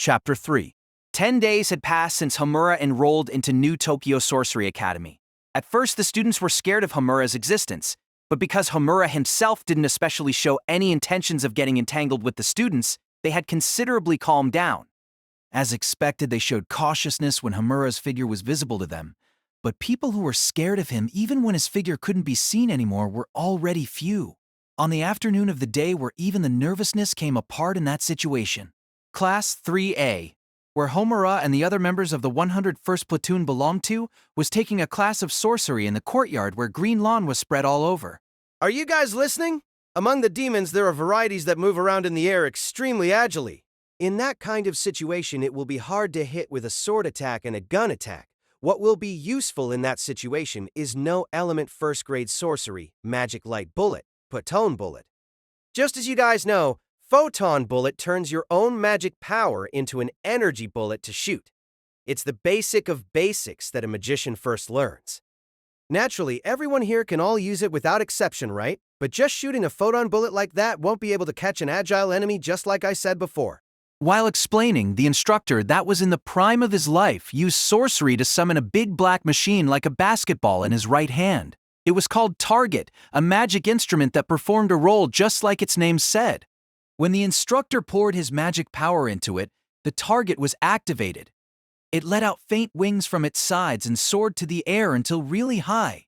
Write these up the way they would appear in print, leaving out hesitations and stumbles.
Chapter 3. 10 days had passed since Homura enrolled into New Tokyo Sorcery Academy. At first, the students were scared of Homura's existence, but because Homura himself didn't especially show any intentions of getting entangled with the students, they had considerably calmed down. As expected, they showed cautiousness when Homura's figure was visible to them, but people who were scared of him even when his figure couldn't be seen anymore were already few. On the afternoon of the day where even the nervousness came apart in that situation. Class 3A, where Homura and the other members of the 101st Platoon belonged to, was taking a class of sorcery in the courtyard where green lawn was spread all over. Are you guys listening? Among the demons, there are varieties that move around in the air extremely agilely. In that kind of situation, it will be hard to hit with a sword attack and a gun attack. What will be useful in that situation is no element first grade sorcery, magic light bullet, photon bullet. Just as you guys know, photon bullet turns your own magic power into an energy bullet to shoot. It's the basic of basics that a magician first learns. Naturally, everyone here can all use it without exception, right? But just shooting a photon bullet like that won't be able to catch an agile enemy, just like I said before. While explaining, the instructor that was in the prime of his life used sorcery to summon a big black machine like a basketball in his right hand. It was called Target, a magic instrument that performed a role just like its name said. When the instructor poured his magic power into it, the target was activated. It let out faint wings from its sides and soared to the air until really high,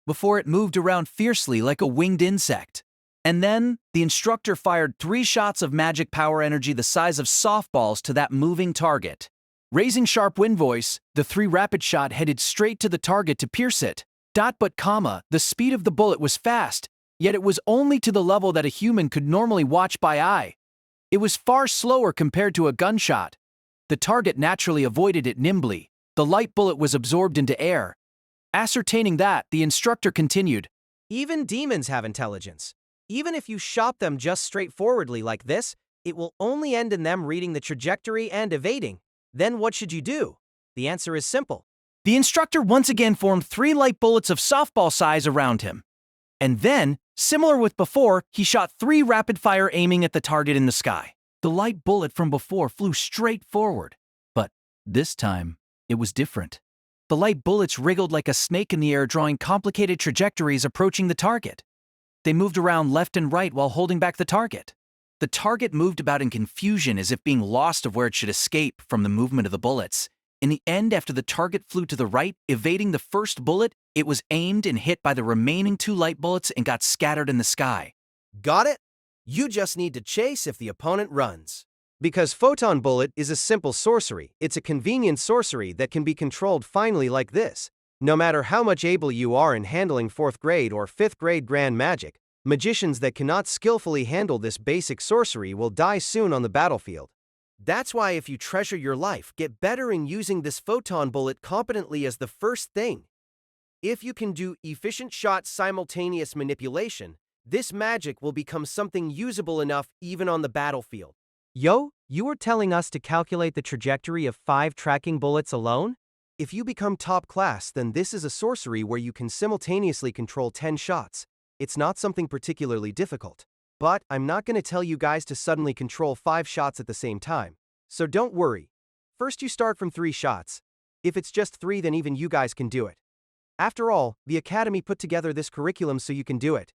before it moved around fiercely like a winged insect. And then, the instructor fired 3 shots of magic power energy the size of softballs to that moving target. Raising sharp wind voice, the 3 rapid shot headed straight to the target to pierce it. The speed of the bullet was fast, yet it was only to the level that a human could normally watch by eye. It was far slower compared to a gunshot. The target naturally avoided it nimbly. The light bullet was absorbed into air. Ascertaining that, the instructor continued, Even demons have intelligence. Even if you shot them just straightforwardly like this, it will only end in them reading the trajectory and evading. Then what should you do? The answer is simple. The instructor once again formed 3 light bullets of softball size around him. And then, similar with before, he shot 3 rapid-fire aiming at the target in the sky. The light bullet from before flew straight forward. But this time, it was different. The light bullets wriggled like a snake in the air, drawing complicated trajectories approaching the target. They moved around left and right while holding back the target. The target moved about in confusion as if being lost of where it should escape from the movement of the bullets. In the end, after the target flew to the right, evading the first bullet, it was aimed and hit by the remaining 2 light bullets and got scattered in the sky. Got it? You just need to chase if the opponent runs. Because photon bullet is a simple sorcery, it's a convenient sorcery that can be controlled finely like this. No matter how much able you are in handling 4th grade or 5th grade grand magic, magicians that cannot skillfully handle this basic sorcery will die soon on the battlefield. That's why if you treasure your life, get better in using this photon bullet competently as the first thing. If you can do efficient shot simultaneous manipulation, this magic will become something usable enough even on the battlefield. Yo, you were telling us to calculate the trajectory of 5 tracking bullets alone? If you become top class, then this is a sorcery where you can simultaneously control 10 shots. It's not something particularly difficult. But I'm not going to tell you guys to suddenly control 5 shots at the same time. So don't worry. First you start from 3 shots. If it's just 3, then even you guys can do it. After all, the Academy put together this curriculum so you can do it.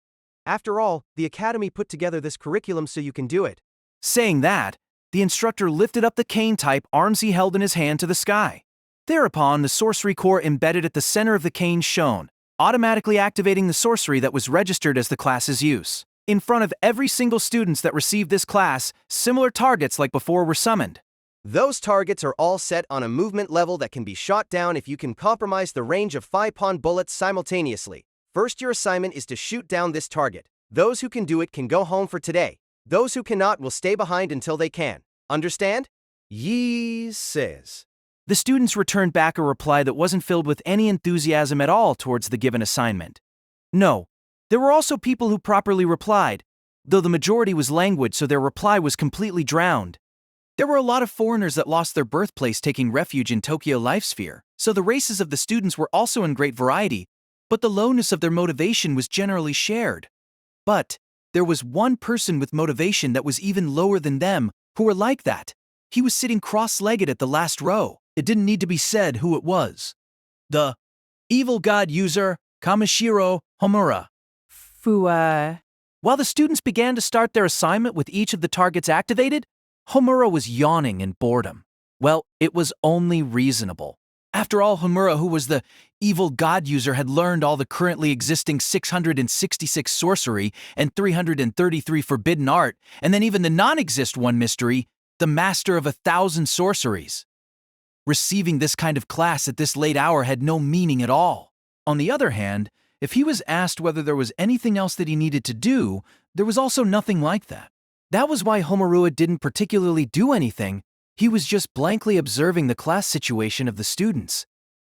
Saying that, the instructor lifted up the cane-type arms he held in his hand to the sky. Thereupon, the sorcery core embedded at the center of the cane shone, automatically activating the sorcery that was registered as the class's use. In front of every single student that received this class, similar targets like before were summoned. Those targets are all set on a movement level that can be shot down if you can compromise the range of 5 pond bullets simultaneously. First, your assignment is to shoot down this target. Those who can do it can go home for today. Those who cannot will stay behind until they can. Understand? Yes, says. The students returned back a reply that wasn't filled with any enthusiasm at all towards the given assignment. No, there were also people who properly replied, though the majority was languid, so their reply was completely drowned. There were a lot of foreigners that lost their birthplace taking refuge in Tokyo Life Sphere, so the races of the students were also in great variety, but the lowness of their motivation was generally shared. But there was one person with motivation that was even lower than them who were like that. He was sitting cross-legged at the last row. It didn't need to be said who it was. The evil god user, Kamishiro Homura. While the students began to start their assignment with each of the targets activated, Homura was yawning in boredom. Well, it was only reasonable. After all, Homura, who was the evil god user, had learned all the currently existing 666 sorcery and 333 forbidden art, and then even the non-exist one mystery, the master of 1,000 sorceries. Receiving this kind of class at this late hour had no meaning at all. On the other hand, if he was asked whether there was anything else that he needed to do, there was also nothing like that. That was why Homura didn't particularly do anything. He was just blankly observing the class situation of the students.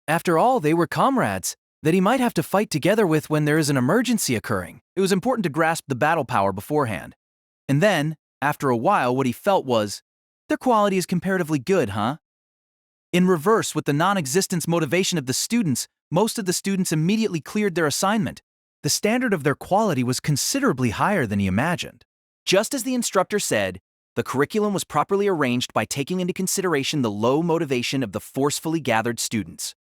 After all, they were comrades that he might have to fight together with when there is an emergency occurring. It was important to grasp the battle power beforehand. And then, after a while, what he felt was, their quality is comparatively good, huh? In reverse, with the non-existence motivation of the students, most of the students immediately cleared their assignment. The standard of their quality was considerably higher than he imagined. Just as the instructor said, the curriculum was properly arranged by taking into consideration the low motivation of the forcefully gathered students.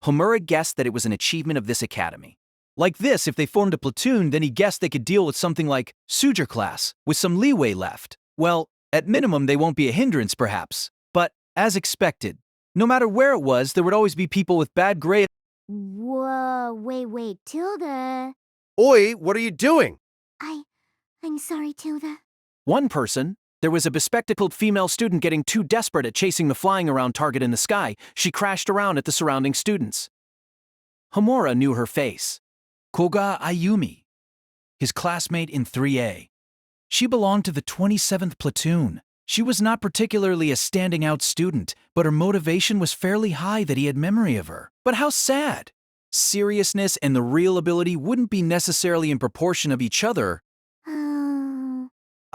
Homura guessed that it was an achievement of this academy. Like this, if they formed a platoon, then he guessed they could deal with something like Suger class, with some leeway left. Well, at minimum, they won't be a hindrance, perhaps. But, as expected, no matter where it was, there would always be people with bad grades. Whoa, wait, Tilda. Oi, what are you doing? I'm sorry, Tilda. One person, there was a bespectacled female student getting too desperate at chasing the flying around target in the sky. She crashed around at the surrounding students. Homura knew her face. Koga Ayumi, his classmate in 3A. She belonged to the 27th platoon. She was not particularly a standing out student, but her motivation was fairly high that he had memory of her. But how sad! Seriousness and the real ability wouldn't be necessarily in proportion of each other.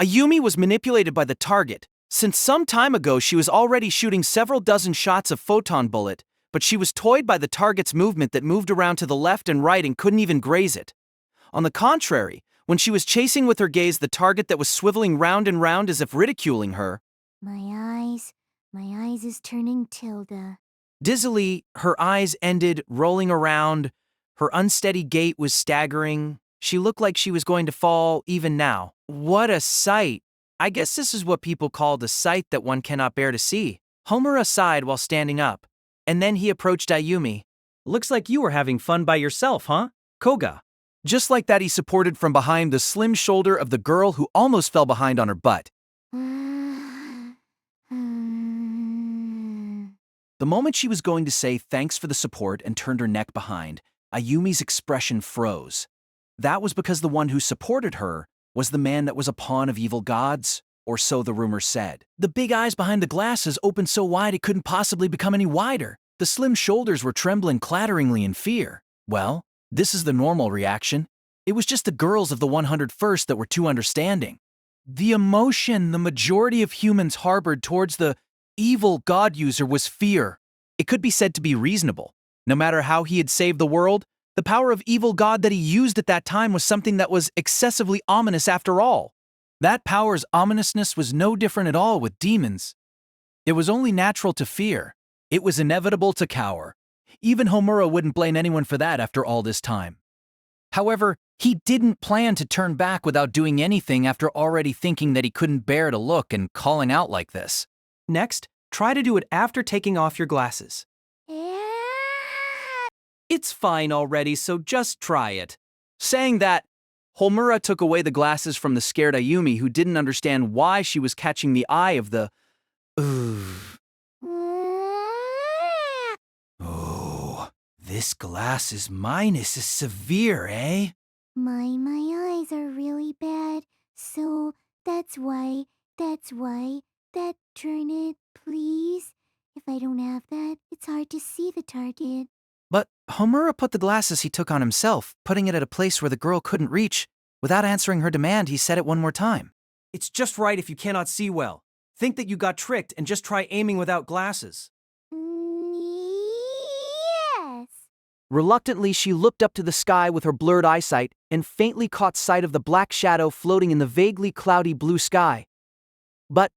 Ayumi was manipulated by the target. Since some time ago she was already shooting several dozen shots of photon bullet, but she was toyed by the target's movement that moved around to the left and right and couldn't even graze it. On the contrary, when she was chasing with her gaze the target that was swiveling round and round as if ridiculing her, My eyes is turning Tilda. dizzily, her eyes ended rolling around. Her unsteady gait was staggering. She looked like she was going to fall even now. What a sight! I guess this is what people called a sight that one cannot bear to see. Homura sighed while standing up, and then he approached Ayumi. Looks like you were having fun by yourself, huh, Koga? Just like that, he supported from behind the slim shoulder of the girl who almost fell behind on her butt. The moment she was going to say thanks for the support and turned her neck behind, Ayumi's expression froze. That was because the one who supported her was the man that was a pawn of evil gods, or so the rumor said. The big eyes behind the glasses opened so wide it couldn't possibly become any wider. The slim shoulders were trembling clatteringly in fear. Well, this is the normal reaction. It was just the girls of the 101st that were too understanding. The emotion the majority of humans harbored towards the evil god user was fear. It could be said to be reasonable. No matter how he had saved the world, the power of evil god that he used at that time was something that was excessively ominous after all. That power's ominousness was no different at all with demons. It was only natural to fear. It was inevitable to cower. Even Homura wouldn't blame anyone for that after all this time. However, he didn't plan to turn back without doing anything after already thinking that he couldn't bear to look and calling out like this. Next, try to do it after taking off your glasses. It's fine already, so just try it. Saying that, Homura took away the glasses from the scared Ayumi, who didn't understand why she was catching the eye of the Oh, this glasses minus is severe, eh? My eyes are really bad, so that's why, that turn it, please. If I don't have that, it's hard to see the target. But Homura put the glasses he took on himself, putting it at a place where the girl couldn't reach. Without answering her demand, he said it one more time. It's just right if you cannot see well. Think that you got tricked and just try aiming without glasses. Yes. Reluctantly, she looked up to the sky with her blurred eyesight and faintly caught sight of the black shadow floating in the vaguely cloudy blue sky. But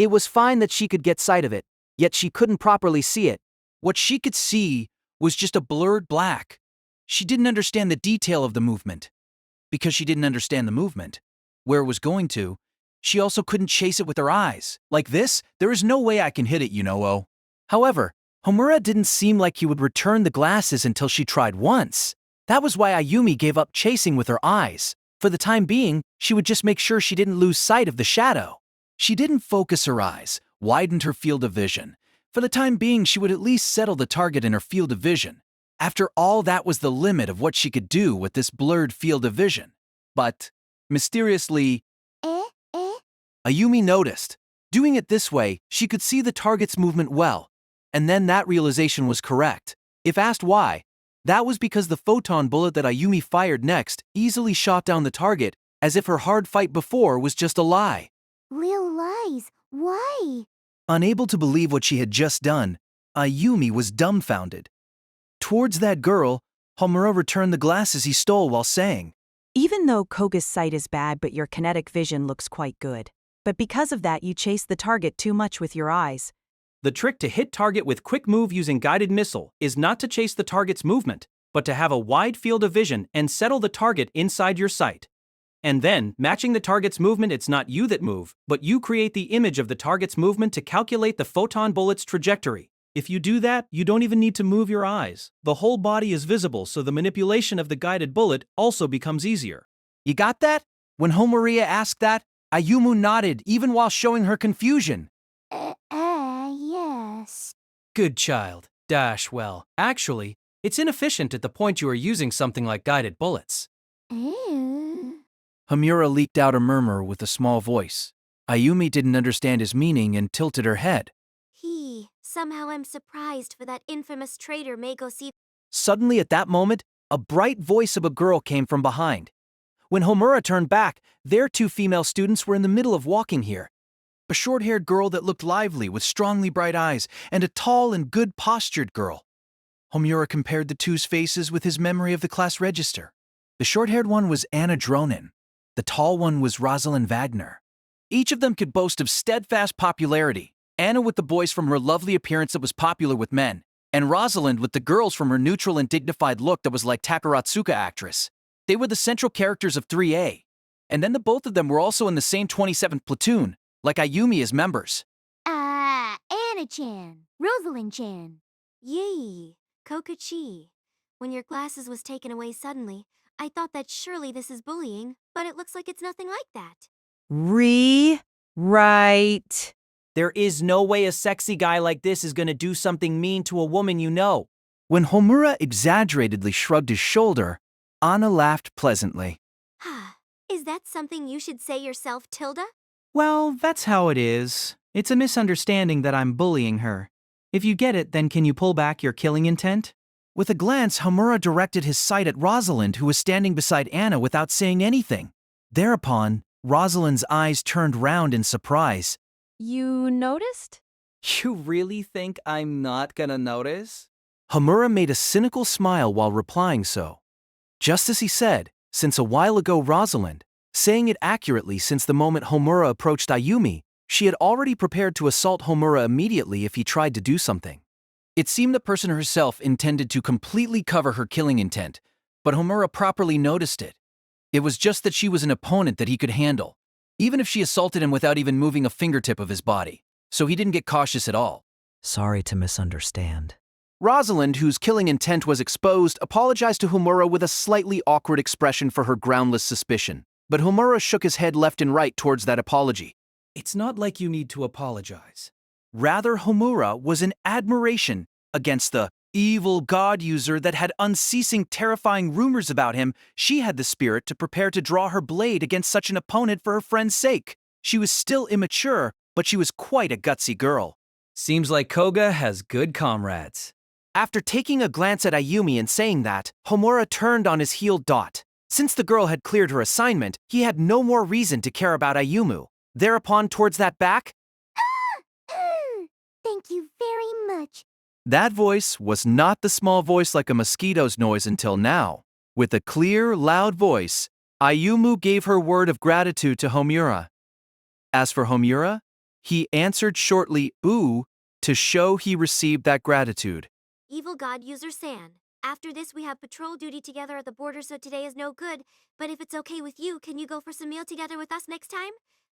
It was fine that she could get sight of it, yet she couldn't properly see it. What she could see was just a blurred black. She didn't understand the detail of the movement. Because she didn't understand the movement, where it was going to, she also couldn't chase it with her eyes. Like this, there is no way I can hit it, you know. However, Homura didn't seem like he would return the glasses until she tried once. That was why Ayumi gave up chasing with her eyes. For the time being, she would just make sure she didn't lose sight of the shadow. She didn't focus her eyes, widened her field of vision. For the time being, she would at least settle the target in her field of vision. After all, that was the limit of what she could do with this blurred field of vision. But, mysteriously, Ayumi noticed. Doing it this way, she could see the target's movement well. And then that realization was correct. If asked why, that was because the photon bullet that Ayumi fired next easily shot down the target, as if her hard fight before was just a lie. Little lies. Why? Unable to believe what she had just done, Ayumi was dumbfounded. Towards that girl, Homura returned the glasses he stole while saying, Even though Koga's sight is bad but your kinetic vision looks quite good. But because of that you chase the target too much with your eyes. The trick to hit target with quick move using guided missile is not to chase the target's movement, but to have a wide field of vision and settle the target inside your sight. And then, matching the target's movement, it's not you that move, but you create the image of the target's movement to calculate the photon bullet's trajectory. If you do that, you don't even need to move your eyes. The whole body is visible, so the manipulation of the guided bullet also becomes easier. You got that? When Homura asked that, Ayumu nodded even while showing her confusion. Yes. Good child. Well, actually, it's inefficient at the point you are using something like guided bullets. Homura leaked out a murmur with a small voice. Ayumi didn't understand his meaning and tilted her head. Somehow I'm surprised for that infamous traitor Meigosi. Suddenly at that moment, a bright voice of a girl came from behind. When Homura turned back, their two female students were in the middle of walking here. A short-haired girl that looked lively with strongly bright eyes, and a tall and good-postured girl. Homura compared the two's faces with his memory of the class register. The short-haired one was Anna Dronin. The tall one was Rosalind Wagner. Each of them could boast of steadfast popularity. Anna with the boys from her lovely appearance that was popular with men, and Rosalind with the girls from her neutral and dignified look that was like Takaratsuka actress. They were the central characters of 3A. And then the both of them were also in the same 27th platoon, like Ayumi as members. Anna-chan. Rosalind-chan. Yee, Kokuchi. When your glasses was taken away suddenly, I thought that surely this is bullying, but it looks like it's nothing like that. Right. There is no way a sexy guy like this is gonna do something mean to a woman you know. When Homura exaggeratedly shrugged his shoulder, Anna laughed pleasantly. Is that something you should say yourself, Tilda? Well, that's how it is. It's a misunderstanding that I'm bullying her. If you get it, then can you pull back your killing intent? With a glance, Homura directed his sight at Rosalind, who was standing beside Anna without saying anything. Thereupon, Rosalind's eyes turned round in surprise. You noticed? You really think I'm not gonna notice? Homura made a cynical smile while replying so. Just as he said, since a while ago Rosalind, saying it accurately since the moment Homura approached Ayumi, she had already prepared to assault Homura immediately if he tried to do something. It seemed the person herself intended to completely cover her killing intent, but Homura properly noticed it. It was just that she was an opponent that he could handle, even if she assaulted him without even moving a fingertip of his body, so he didn't get cautious at all. Sorry to misunderstand. Rosalind, whose killing intent was exposed, apologized to Homura with a slightly awkward expression for her groundless suspicion, but Homura shook his head left and right towards that apology. It's not like you need to apologize. Rather, Homura was in admiration against the evil god user that had unceasing terrifying rumors about him. She had the spirit to prepare to draw her blade against such an opponent for her friend's sake. She was still immature, but she was quite a gutsy girl. Seems like Koga has good comrades. After taking a glance at Ayumi and saying that, Homura turned on his heel dot. Since the girl had cleared her assignment, he had no more reason to care about Ayumu. Thereupon, towards that back, Thank you very much. that voice was not the small voice like a mosquito's noise until now. With a clear, loud voice, Ayumu gave her word of gratitude to Homura. As for Homura, He answered shortly, ooh, to show he received that gratitude. Evil God user San. After this, we have patrol duty together at the border, so today is no good. But if it's okay with you, can you go for some meal together with us next time?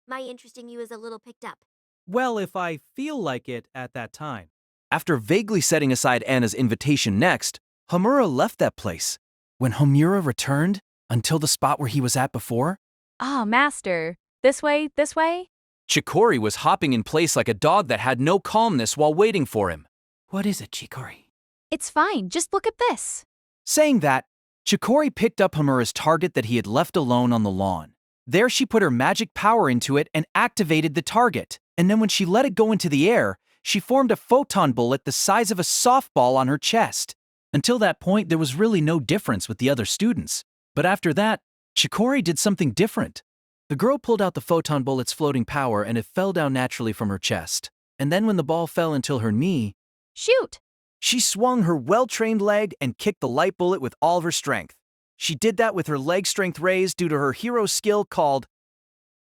My interest in you is a little picked up. Well, if I feel like it at that time. After vaguely setting aside Anna's invitation next, Homura left that place. When Homura returned, until the spot where he was at before, Ah, master. This way, this way? Chikori was hopping in place like a dog that had no calmness while waiting for him. What is it, Chikori? It's fine, just look at this. Saying that, Chikori picked up Homura's target that he had left alone on the lawn. There she put her magic power into it and activated the target. And then when she let it go into the air, she formed a photon bullet the size of a softball on her chest. Until that point, there was really no difference with the other students. But after that, Chikori did something different. The girl pulled out the photon bullet's floating power and it fell down naturally from her chest. And then when the ball fell until her knee, Shoot! she swung her well-trained leg and kicked the light bullet with all of her strength. She did that with her leg strength raised due to her hero skill called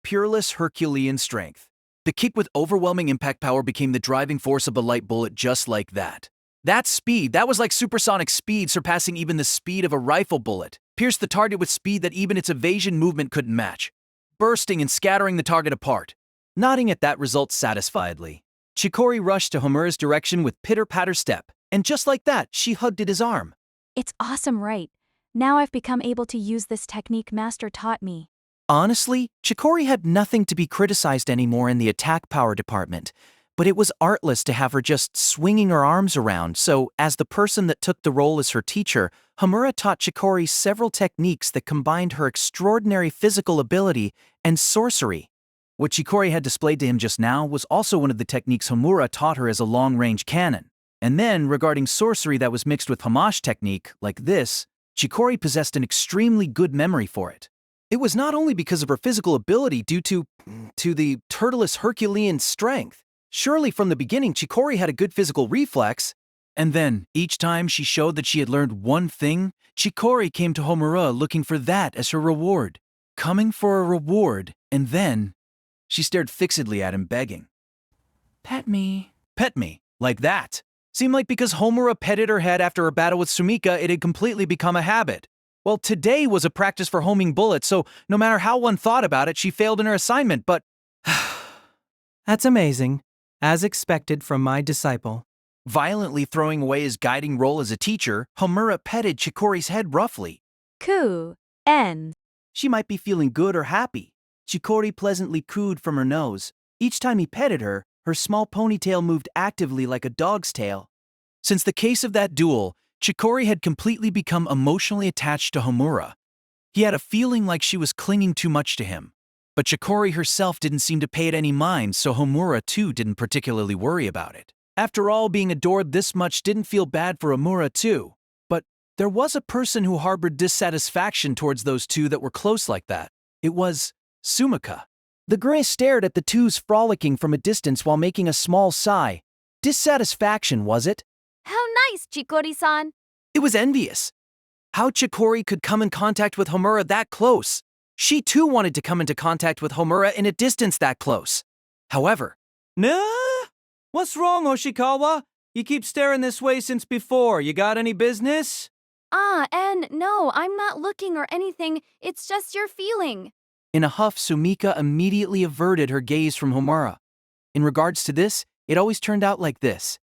Peerless Herculean Strength. The kick with overwhelming impact power became the driving force of the light bullet just like that. That speed, that was like supersonic speed surpassing even the speed of a rifle bullet, pierced the target with speed that even its evasion movement couldn't match, bursting and scattering the target apart. Nodding at that result satisfiedly, Chikori rushed to Homura's direction with pitter-patter step, and just like that, she hugged at his arm. It's awesome, right? Now I've become able to use this technique Master taught me. Honestly, Chikori had nothing to be criticized anymore in the attack power department, but it was artless to have her just swinging her arms around, so as the person that took the role as her teacher, Homura taught Chikori several techniques that combined her extraordinary physical ability and sorcery. What Chikori had displayed to him just now was also one of the techniques Homura taught her as a long-range cannon. And then, regarding sorcery that was mixed with Hamash technique, like this, Chikori possessed an extremely good memory for it. It was not only because of her physical ability due to the turtle's Herculean strength. Surely from the beginning, Chikori had a good physical reflex. And then, each time she showed that she had learned one thing, Chikori came to Homura looking for that as her reward. Coming for a reward, and then she stared fixedly at him, begging. Pet me. Pet me, like that. Seemed like because Homura petted her head after her battle with Sumika, it had completely become a habit. Well, today was a practice for homing bullets, so no matter how one thought about it, she failed in her assignment, but That's amazing. As expected from my disciple. violently throwing away his guiding role as a teacher, Homura petted Chikori's head roughly. Coo. N. She might be feeling good or happy. Chikori pleasantly cooed from her nose. Each time he petted her, her small ponytail moved actively like a dog's tail. Since the case of that duel, Chikori had completely become emotionally attached to Homura. He had a feeling like she was clinging too much to him. But Chikori herself didn't seem to pay it any mind, so Homura too didn't particularly worry about it. After all, being adored this much didn't feel bad for Homura too. But there was a person who harbored dissatisfaction towards those two that were close like that. It was Sumika. The girl stared at the twos frolicking from a distance while making a small sigh. Dissatisfaction, was it? How nice, Chikori-san. It was envious. How Chikori could come in contact with Homura that close. She too wanted to come into contact with Homura in a distance that close. However, Nah? What's wrong, Hoshikawa? You keep staring this way since before. You got any business? No, I'm not looking or anything. It's just your feeling. in a huff, Sumika immediately averted her gaze from Homura. In regards to this, it always turned out like this.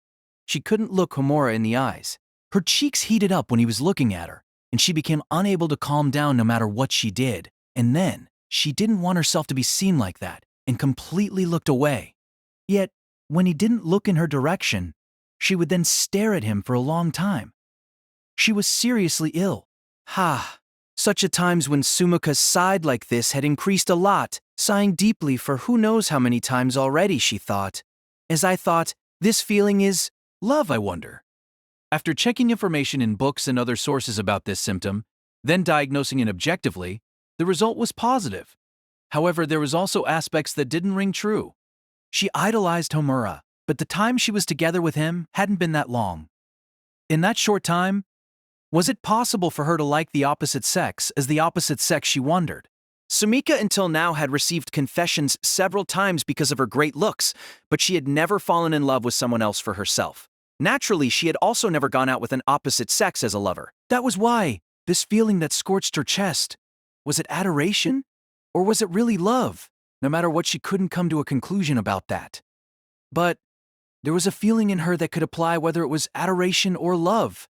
She couldn't look Homura in the eyes. Her cheeks heated up when he was looking at her, and she became unable to calm down no matter what she did. And then, she didn't want herself to be seen like that, and completely looked away. Yet, when he didn't look in her direction, she would then stare at him for a long time. She was seriously ill. Such a times when Sumika sighed like this had increased a lot, sighing deeply for who knows how many times already, she thought. As I thought, this feeling is love, I wonder. After checking information in books and other sources about this symptom, then diagnosing it objectively, the result was positive. However, there was also aspects that didn't ring true. She idolized Homura, but the time she was together with him hadn't been that long. In that short time, was it possible for her to like the opposite sex as the opposite sex, she wondered? Sumika until now had received confessions several times because of her great looks, but she had never fallen in love with someone else for herself. Naturally, she had also never gone out with an opposite sex as a lover. That was why, this feeling that scorched her chest. Was it adoration? Or was it really love? No matter what, she couldn't come to a conclusion about that. But there was a feeling in her that could apply whether it was adoration or love.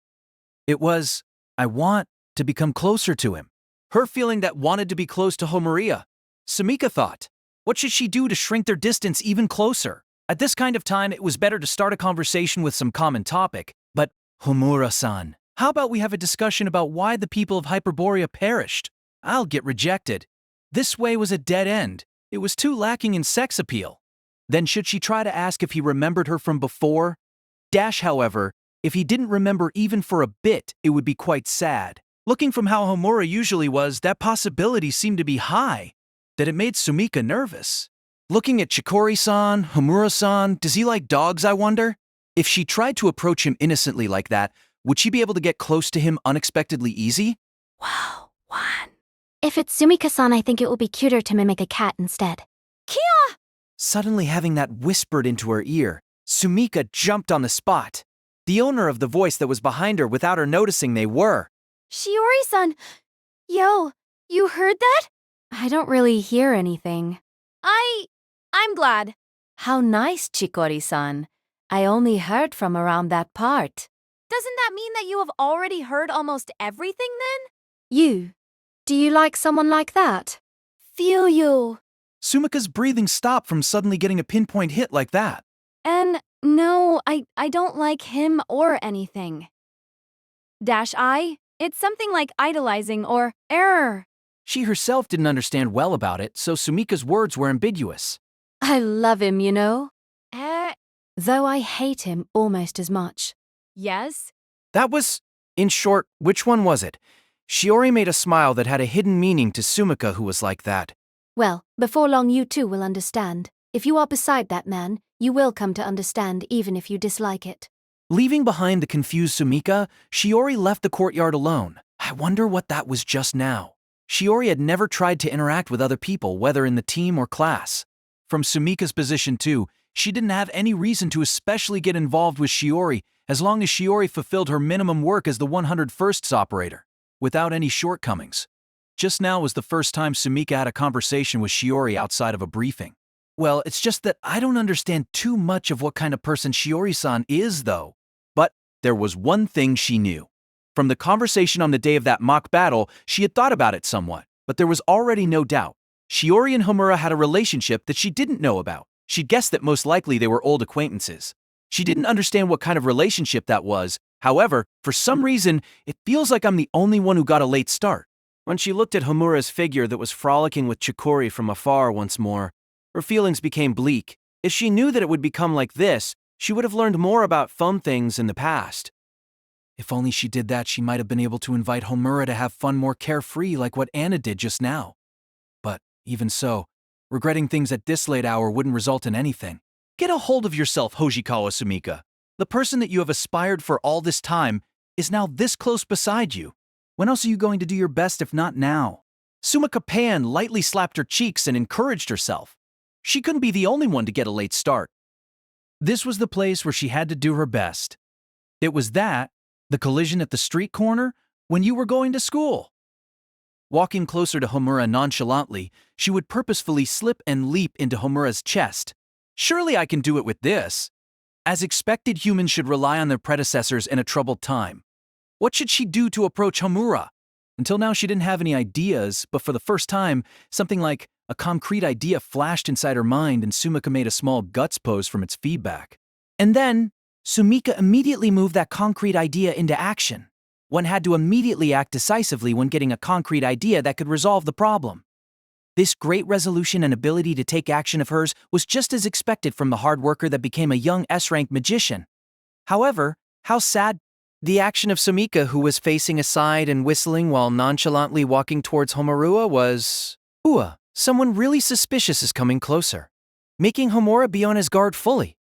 It was, I want to become closer to him. Her feeling that wanted to be close to Homura. Sumika thought, what should she do to shrink their distance even closer? At this kind of time, it was better to start a conversation with some common topic. But, Homura-san, how about we have a discussion about why the people of Hyperborea perished? I'll get rejected. This way was a dead end. It was too lacking in sex appeal. Then should she try to ask if he remembered her from before? However, if he didn't remember even for a bit, it would be quite sad. Looking from how Homura usually was, that possibility seemed to be high, that it made Sumika nervous. Looking at Chikori-san, Homura-san, does he like dogs, I wonder? If she tried to approach him innocently like that, would she be able to get close to him unexpectedly easy? Wow, one. If it's Sumika-san, I think it will be cuter to mimic a cat instead. Kia! Suddenly having that whispered into her ear, Sumika jumped on the spot. The owner of the voice that was behind her without her noticing they were. Shiori-san! Yo, you heard that? I don't really hear anything. I'm glad. How nice, Chikori-san. I only heard from around that part. Doesn't that mean that you have already heard almost everything then? You? Do you like someone like that? Feel you. Sumika's breathing stopped from suddenly getting a pinpoint hit like that. And no, I don't like him or anything. It's something like idolizing or error. She herself didn't understand well about it, so Sumika's words were ambiguous. I love him, you know. Though I hate him almost as much. Yes? That was, in short, which one was it? Shiori made a smile that had a hidden meaning to Sumika, who was like that. Well, before long you too will understand. If you are beside that man, you will come to understand even if you dislike it. Leaving behind the confused Sumika, Shiori left the courtyard alone. I wonder what that was just now. Shiori had never tried to interact with other people, whether in the team or class. From Sumika's position too, she didn't have any reason to especially get involved with Shiori as long as Shiori fulfilled her minimum work as the 101st operator, without any shortcomings. Just now was the first time Sumika had a conversation with Shiori outside of a briefing. Well, it's just that I don't understand too much of what kind of person Shiori-san is, though. But there was one thing she knew. From the conversation on the day of that mock battle, she had thought about it somewhat, but there was already no doubt. Shiori and Homura had a relationship that she didn't know about. She'd guessed that most likely they were old acquaintances. She didn't understand what kind of relationship that was. However, for some reason, it feels like I'm the only one who got a late start. When she looked at Homura's figure that was frolicking with Chikori from afar once more, her feelings became bleak. If she knew that it would become like this, she would have learned more about fun things in the past. If only she did that, she might have been able to invite Homura to have fun more carefree like what Anna did just now. But even so, regretting things at this late hour wouldn't result in anything. Get a hold of yourself, Hojikawa Sumika. The person that you have aspired for all this time is now this close beside you. When else are you going to do your best if not now? Sumika Pan lightly slapped her cheeks and encouraged herself. She couldn't be the only one to get a late start. This was the place where she had to do her best. It was that, the collision at the street corner, when you were going to school. Walking closer to Homura nonchalantly, she would purposefully slip and leap into Homura's chest. Surely I can do it with this. As expected, humans should rely on their predecessors in a troubled time. What should she do to approach Homura? Until now she didn't have any ideas, but for the first time, something like a concrete idea flashed inside her mind and Sumika made a small guts pose from its feedback. And then, Sumika immediately moved that concrete idea into action. One had to immediately act decisively when getting a concrete idea that could resolve the problem. This great resolution and ability to take action of hers was just as expected from the hard worker that became a young S-rank magician. However, how sad the action of Sumika, who was facing aside and whistling while nonchalantly walking towards Homura, was... someone really suspicious is coming closer, making Homura be on his guard fully.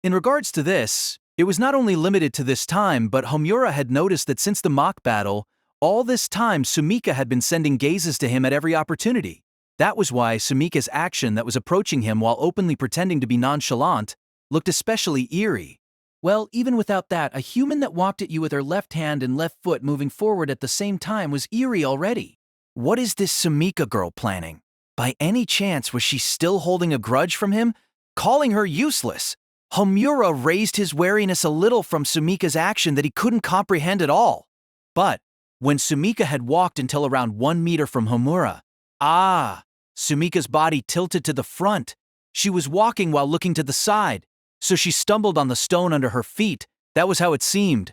In regards to this, it was not only limited to this time, but Homura had noticed that since the mock battle, All this time, Sumika had been sending gazes to him at every opportunity. That was why Sumika's action that was approaching him while openly pretending to be nonchalant looked especially eerie. Well, even without that, a human that walked at you with her left hand and left foot moving forward at the same time was eerie already. What is this Sumika girl planning? By any chance, was she still holding a grudge from him? Calling her useless? Homura raised his wariness a little from Sumika's action that he couldn't comprehend at all. But when Sumika had walked until around 1 meter from Homura, Sumika's body tilted to the front. She was walking while looking to the side, so she stumbled on the stone under her feet. That was how it seemed.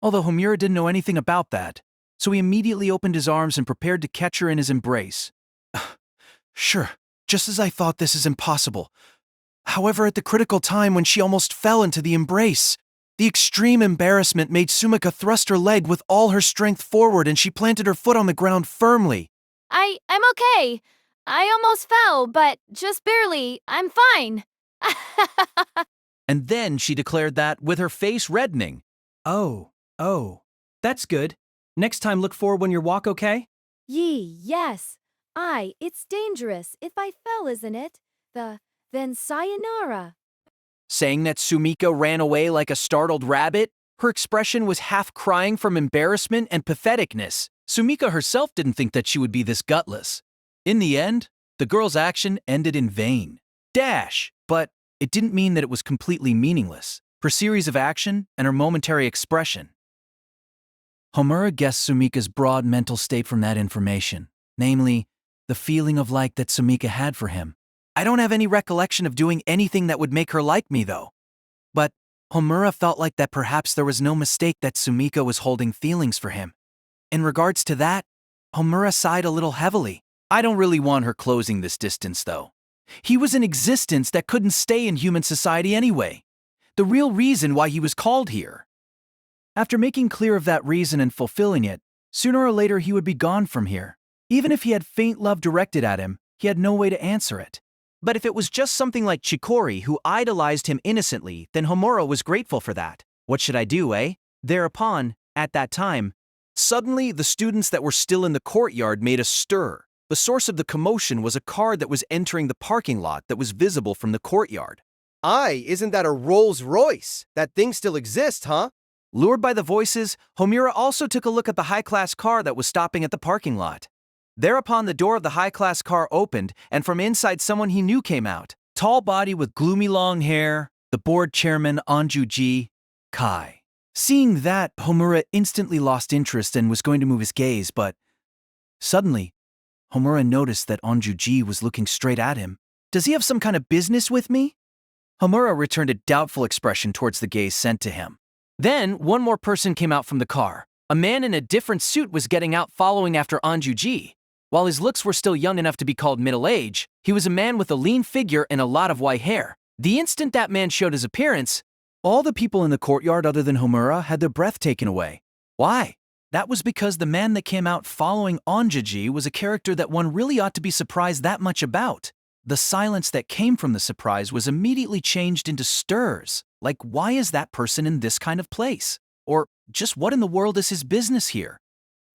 Although Homura didn't know anything about that, so he immediately opened his arms and prepared to catch her in his embrace. Sure, just as I thought, this is impossible. However, at the critical time when she almost fell into the embrace, the extreme embarrassment made Sumika thrust her leg with all her strength forward and she planted her foot on the ground firmly. I'm okay. I almost fell, but just barely. I'm fine. And then she declared that, with her face reddening. Oh, that's good. Next time look forward when you walk, okay? Yes. It's dangerous. If I fell, isn't it? Then sayonara. Saying that, Sumika ran away like a startled rabbit. Her expression was half crying from embarrassment and patheticness. Sumika herself didn't think that she would be this gutless. In the end, the girl's action ended in vain. But it didn't mean that it was completely meaningless. Her series of action and her momentary expression. Homura guessed Sumika's broad mental state from that information, namely, the feeling of like that Sumika had for him. I don't have any recollection of doing anything that would make her like me, though. But Homura felt like that perhaps there was no mistake that Sumika was holding feelings for him. In regards to that, Homura sighed a little heavily. I don't really want her closing this distance, though. He was an existence that couldn't stay in human society anyway. The real reason why he was called here. After making clear of that reason and fulfilling it, sooner or later he would be gone from here. Even if he had faint love directed at him, he had no way to answer it. But if it was just something like Chikori who idolized him innocently, then Homura was grateful for that. What should I do, eh? Thereupon, at that time, suddenly the students that were still in the courtyard made a stir. The source of the commotion was a car that was entering the parking lot that was visible from the courtyard. Isn't that a Rolls Royce? That thing still exists, huh? Lured by the voices, Homura also took a look at the high-class car that was stopping at the parking lot. Thereupon the door of the high-class car opened, and from inside someone he knew came out. Tall body with gloomy long hair, the board chairman Anjuji, Kai. Seeing that, Homura instantly lost interest and was going to move his gaze, but suddenly, Homura noticed that Anjuji was looking straight at him. Does he have some kind of business with me? Homura returned a doubtful expression towards the gaze sent to him. Then, one more person came out from the car. A man in a different suit was getting out following after Anjuji. While his looks were still young enough to be called middle-age, he was a man with a lean figure and a lot of white hair. The instant that man showed his appearance, all the people in the courtyard other than Homura had their breath taken away. Why? That was because the man that came out following Anjuji was a character that one really ought to be surprised that much about. The silence that came from the surprise was immediately changed into stirs, like why is that person in this kind of place? Or just what in the world is his business here?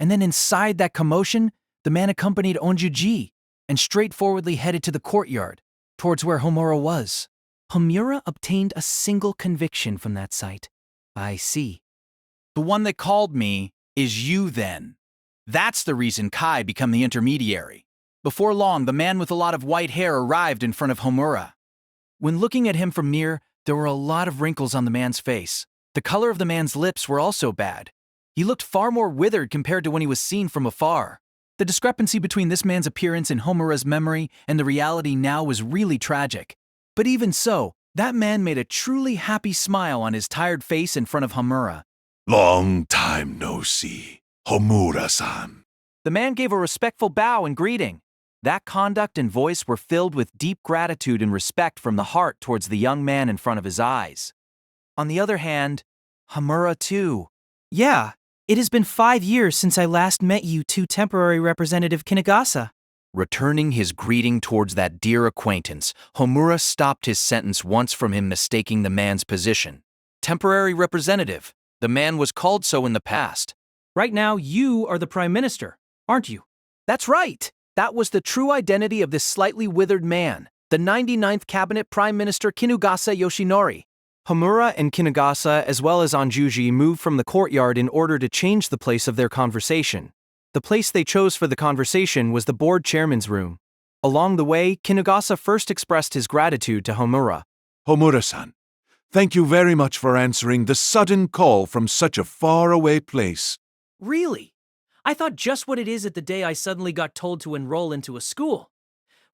And then inside that commotion, the man accompanied Anjuji and straightforwardly headed to the courtyard, towards where Homura was. Homura obtained a single conviction from that sight. I see. The one that called me is you then. That's the reason Kai became the intermediary. Before long, the man with a lot of white hair arrived in front of Homura. When looking at him from near, there were a lot of wrinkles on the man's face. The color of the man's lips were also bad. He looked far more withered compared to when he was seen from afar. The discrepancy between this man's appearance in Homura's memory and the reality now was really tragic. But even so, that man made a truly happy smile on his tired face in front of Homura. Long time no see, Homura-san. The man gave a respectful bow and greeting. That conduct and voice were filled with deep gratitude and respect from the heart towards the young man in front of his eyes. On the other hand, Homura too. Yeah, it has been 5 years since I last met you two temporary representative Kinagasa. Returning his greeting towards that dear acquaintance, Homura stopped his sentence once from him mistaking the man's position. Temporary representative. The man was called so in the past. Right now, you are the Prime Minister, aren't you? That's right. That was the true identity of this slightly withered man, the 99th Cabinet Prime Minister Kinugasa Yoshinori. Homura and Kinugasa, as well as Onjuji, moved from the courtyard in order to change the place of their conversation. The place they chose for the conversation was the board chairman's room. Along the way, Kinugasa first expressed his gratitude to Homura. Homura-san, thank you very much for answering the sudden call from such a faraway place. Really? I thought just what it is at the day I suddenly got told to enroll into a school.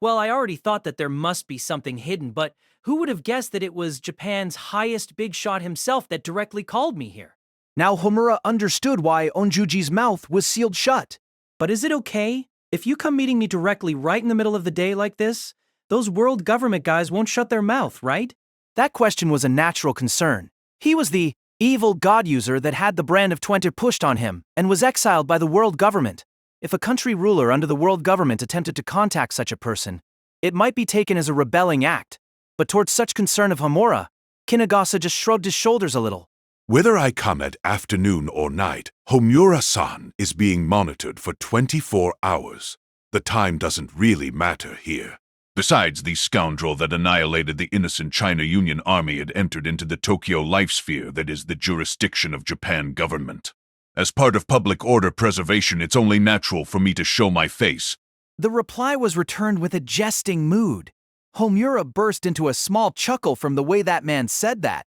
Well, I already thought that there must be something hidden, but who would have guessed that it was Japan's highest big shot himself that directly called me here? Now Homura understood why Onjuji's mouth was sealed shut. But is it okay? If you come meeting me directly right in the middle of the day like this, those world government guys won't shut their mouth, right? That question was a natural concern. He was the evil god user that had the brand of Twente pushed on him and was exiled by the world government. If a country ruler under the world government attempted to contact such a person, it might be taken as a rebelling act. But towards such concern of Homura, Kinugasa just shrugged his shoulders a little. Whether I come at afternoon or night, Homura-san is being monitored for 24 hours. The time doesn't really matter here. Besides, the scoundrel that annihilated the innocent China Union Army had entered into the Tokyo life sphere that is the jurisdiction of Japan government. As part of public order preservation, it's only natural for me to show my face. The reply was returned with a jesting mood. Homura burst into a small chuckle from the way that man said that.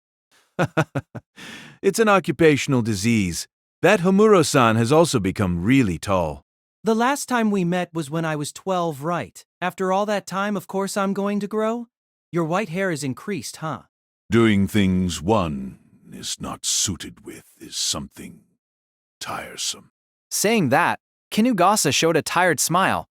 It's an occupational disease. That Homura-san has also become really tall. The last time we met was when I was 12, right? After all that time, of course I'm going to grow? Your white hair is increased, huh? Doing things one is not suited with is something tiresome. Saying that, Kinugasa showed a tired smile.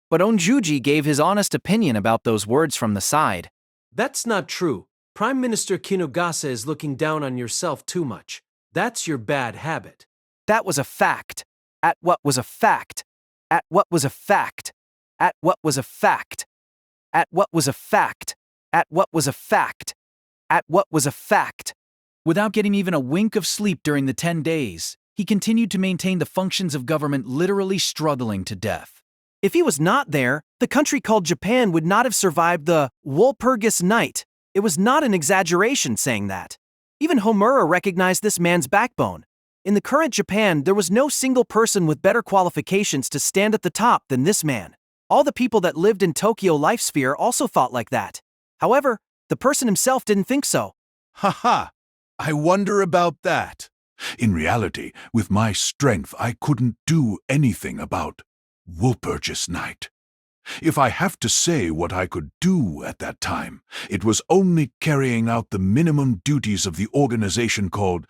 But Onjuji gave his honest opinion about those words from the side. That's not true. Prime Minister Kinugasa is looking down on yourself too much. That's your bad habit. That was a fact. At what was a fact? At what was a fact? At what was a fact? At what was a fact? At what was a fact? At what was a fact? Without getting even a wink of sleep during the 10 days, he continued to maintain the functions of government, literally struggling to death. If he was not there, the country called Japan would not have survived the Walpurgis Night. It was not an exaggeration saying that. Even Homura recognized this man's backbone. In the current Japan, there was no single person with better qualifications to stand at the top than this man. All the people that lived in Tokyo life sphere also thought like that. However, the person himself didn't think so. Ha! I wonder about that. In reality, with my strength, I couldn't do anything about Walpurgis Night. If I have to say what I could do at that time, it was only carrying out the minimum duties of the organization called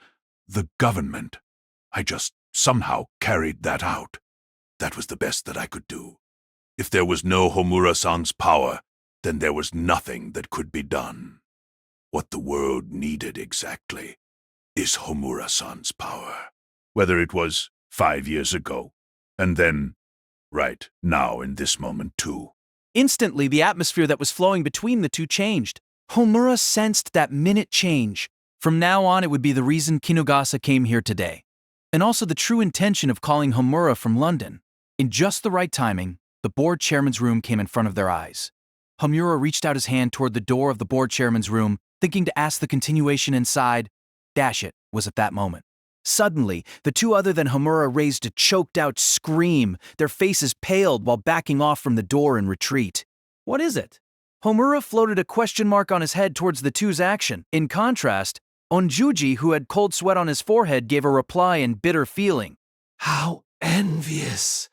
the government. I just somehow carried that out. That was the best that I could do. If there was no Homura-san's power, then there was nothing that could be done. What the world needed exactly is Homura-san's power. Whether it was 5 years ago, and then right now in this moment too. Instantly, the atmosphere that was flowing between the two changed. Homura sensed that minute change. From now on, it would be the reason Kinugasa came here today. And also the true intention of calling Homura from London. In just the right timing, the board chairman's room came in front of their eyes. Homura reached out his hand toward the door of the board chairman's room, thinking to ask the continuation inside. Dash it was at that moment. Suddenly, the two other than Homura raised a choked-out scream. Their faces paled while backing off from the door in retreat. What is it? Homura floated a question mark on his head towards the two's action. In contrast, Onjuji, who had cold sweat on his forehead, gave a reply in bitter feeling. How envious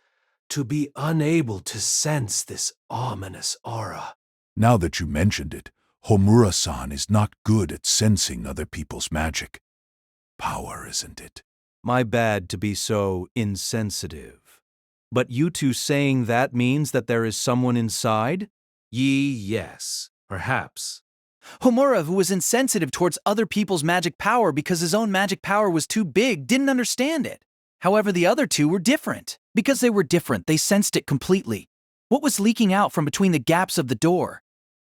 to be unable to sense this ominous aura. Now that you mentioned it, Homura-san is not good at sensing other people's magic. Power, isn't it? My bad to be so insensitive. But you two saying that means that there is someone inside? Yes, perhaps. Homura, who was insensitive towards other people's magic power because his own magic power was too big, didn't understand it. However, the other two were different. Because they were different, they sensed it completely. What was leaking out from between the gaps of the door?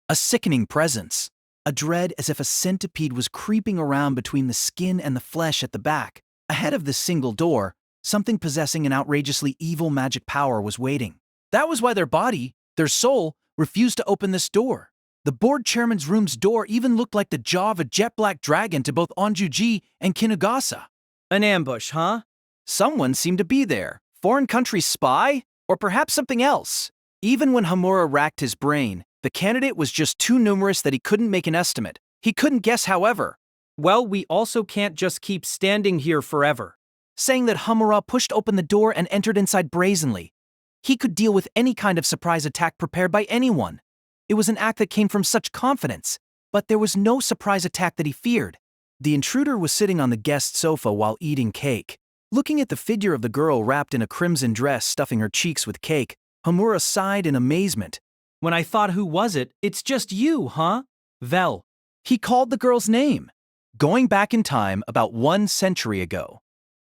A sickening presence. A dread as if a centipede was creeping around between the skin and the flesh at the back. Ahead of this single door, Something possessing an outrageously evil magic power was waiting. That was why their body, their soul, refused to open this door. The board chairman's room's door even looked like the jaw of a jet-black dragon to both Onjuji and Kinugasa. An ambush, huh? Someone seemed to be there. Foreign country spy? Or perhaps something else. Even when Hamura racked his brain, the candidate was just too numerous that he couldn't make an estimate. He couldn't guess, however. Well, we also can't just keep standing here forever. Saying that Hamura pushed open the door and entered inside brazenly. He could deal with any kind of surprise attack prepared by anyone. It was an act that came from such confidence, but there was no surprise attack that he feared. The intruder was sitting on the guest sofa while eating cake. Looking at the figure of the girl wrapped in a crimson dress stuffing her cheeks with cake, Hamura sighed in amazement. When I thought who was it, it's just you, huh? Vel. He called the girl's name. Going back in time about 1 century ago,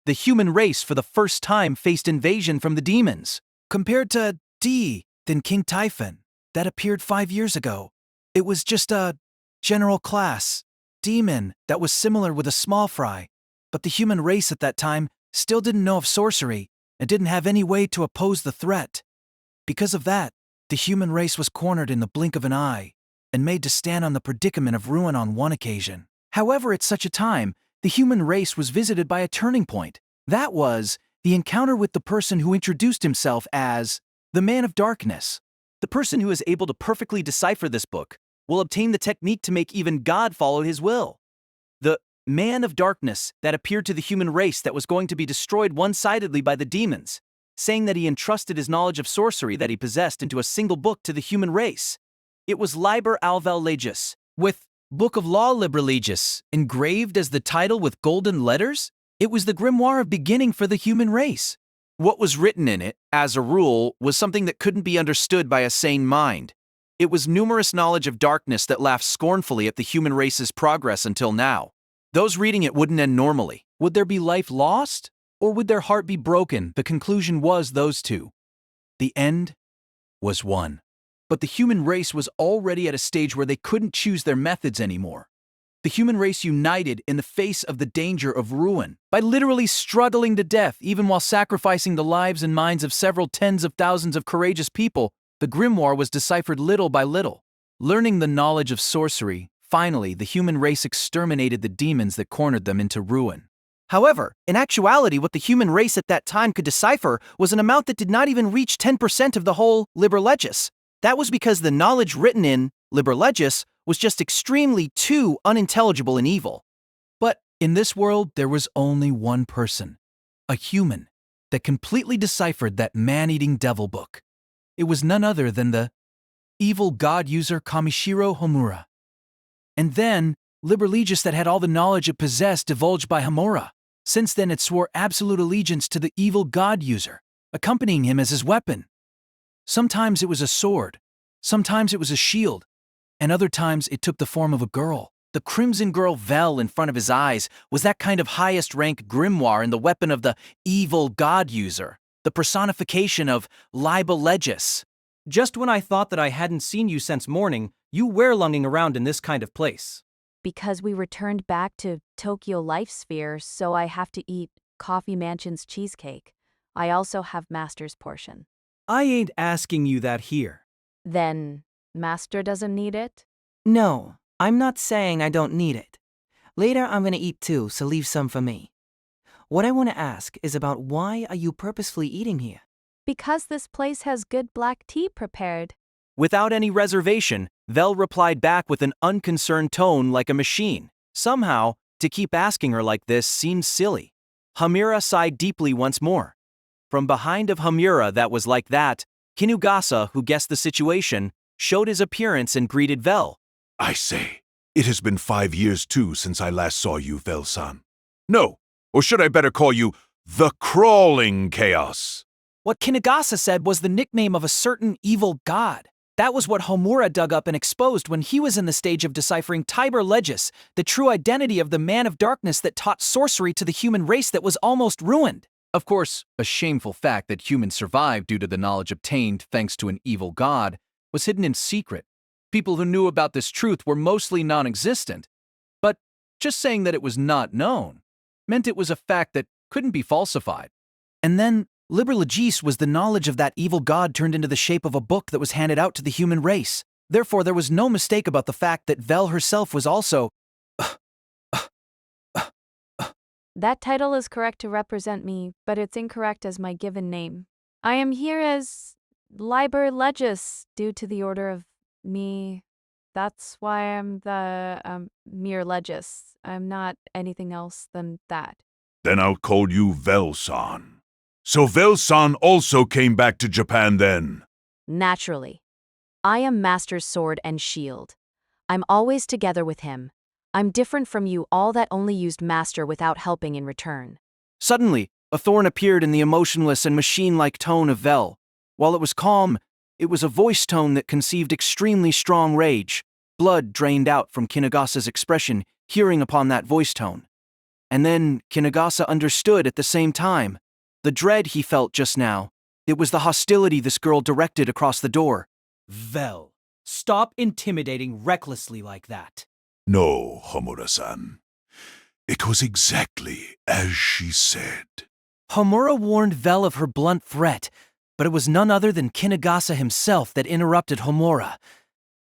the human race for the first time faced invasion from the demons. Compared to then King Typhon, that appeared 5 years ago. It was just a general class demon that was similar with a small fry, but the human race at that time still didn't know of sorcery and didn't have any way to oppose the threat. Because of that, the human race was cornered in the blink of an eye and made to stand on the predicament of ruin on one occasion. However, at such a time, the human race was visited by a turning point. That was the encounter with the person who introduced himself as the Man of Darkness. The person who is able to perfectly decipher this book will obtain the technique to make even God follow his will. The Man of Darkness that appeared to the human race that was going to be destroyed one-sidedly by the demons, saying that he entrusted his knowledge of sorcery that he possessed into a single book to the human race. It was Liber Alvel Legis, with Book of Law Liber Legis engraved as the title with golden letters. It was the grimoire of beginning for the human race. What was written in it, as a rule, was something that couldn't be understood by a sane mind. It was numerous knowledge of darkness that laughed scornfully at the human race's progress until now. Those reading it wouldn't end normally. Would there be life lost? Or would their heart be broken? The conclusion was those two. The end was one. But the human race was already at a stage where they couldn't choose their methods anymore. The human race united in the face of the danger of ruin by literally struggling to death even while sacrificing the lives and minds of several tens of thousands of courageous people. The grimoire was deciphered little by little. Learning the knowledge of sorcery, finally the human race exterminated the demons that cornered them into ruin. However, in actuality, what the human race at that time could decipher was an amount that did not even reach 10% of the whole Liber Legis. That was because the knowledge written in Liber Legis was just extremely too unintelligible and evil. But in this world, there was only one person, a human, that completely deciphered that man-eating devil book. It was none other than the evil god user Kamishiro Homura. And then, Liber Legis that had all the knowledge it possessed divulged by Hamura. Since then, it swore absolute allegiance to the evil god user, accompanying him as his weapon. Sometimes it was a sword, sometimes it was a shield, and other times it took the form of a girl. The crimson girl Vel in front of his eyes was that kind of highest rank grimoire and the weapon of the evil god user, the personification of Liber Legis. Just when I thought that I hadn't seen you since morning, you were lunging around in this kind of place. Because we returned back to Tokyo Life Sphere, so I have to eat Coffee Mansion's cheesecake. I also have Master's portion. I ain't asking you that here. Then, Master doesn't need it? No, I'm not saying I don't need it. Later I'm gonna eat too, so leave some for me. What I want to ask is about why are you purposefully eating here? Because this place has good black tea prepared. Without any reservation, Vel replied back with an unconcerned tone like a machine. Somehow, to keep asking her like this seemed silly. Hamura sighed deeply once more. From behind of Hamura that was like that, Kinugasa, who guessed the situation, showed his appearance and greeted Vel. I say, it has been 5 years too since I last saw you, Vel-san. No, or should I better call you the Crawling Chaos? What Kinugasa said was the nickname of a certain evil god. That was what Homura dug up and exposed when he was in the stage of deciphering Liber Legis, the true identity of the Man of Darkness that taught sorcery to the human race that was almost ruined. Of course, a shameful fact that humans survived due to the knowledge obtained thanks to an evil god was hidden in secret. People who knew about this truth were mostly non-existent. But just saying that it was not known meant it was a fact that couldn't be falsified. And then, Liber Legis was the knowledge of that evil god turned into the shape of a book that was handed out to the human race. Therefore, there was no mistake about the fact that Vel herself was also... That title is correct to represent me, but it's incorrect as my given name. I am here as Liber Legis due to the order of me. That's why I'm the mere Legis. I'm not anything else than that. Then I'll call you Vel-san. So Vel-san also came back to Japan then? Naturally. I am Master's sword and shield. I'm always together with him. I'm different from you all that only used Master without helping in return. Suddenly, a thorn appeared in the emotionless and machine-like tone of Vel. While it was calm, it was a voice tone that conceived extremely strong rage. Blood drained out from Kinagasa's expression, hearing upon that voice tone. And then Kinagasa understood at the same time. The dread he felt just now. It was the hostility this girl directed across the door. Vel, stop intimidating recklessly like that. No, Homura-san. It was exactly as she said. Homura warned Vel of her blunt threat, but it was none other than Kinagasa himself that interrupted Homura.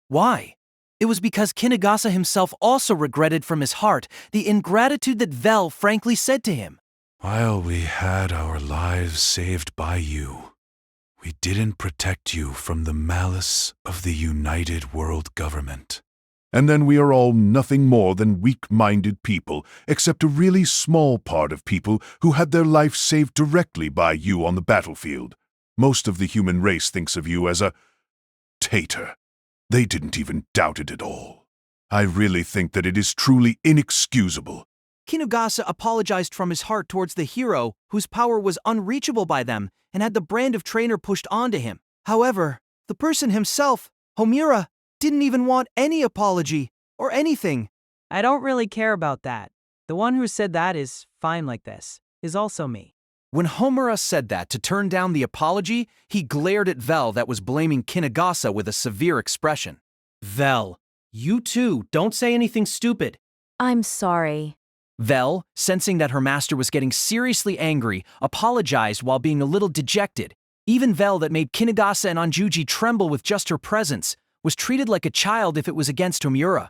Why? It was because Kinagasa himself also regretted from his heart the ingratitude that Vel frankly said to him. While we had our lives saved by you, we didn't protect you from the malice of the United World Government. And then we are all nothing more than weak-minded people, except a really small part of people who had their life saved directly by you on the battlefield. Most of the human race thinks of you as a traitor. They didn't even doubt it at all. I really think that it is truly inexcusable. Kinugasa apologized from his heart towards the hero whose power was unreachable by them and had the brand of traitor pushed onto him. However, the person himself, Homura, didn't even want any apology or anything. I don't really care about that. The one who said that is fine like this is also me. When Homura said that to turn down the apology, he glared at Vel that was blaming Kinagasa with a severe expression. Vel, you too, don't say anything stupid. I'm sorry. Vel, sensing that her master was getting seriously angry, apologized while being a little dejected. Even Vel that made Kinagasa and Anjuji tremble with just her presence was treated like a child if it was against Homura.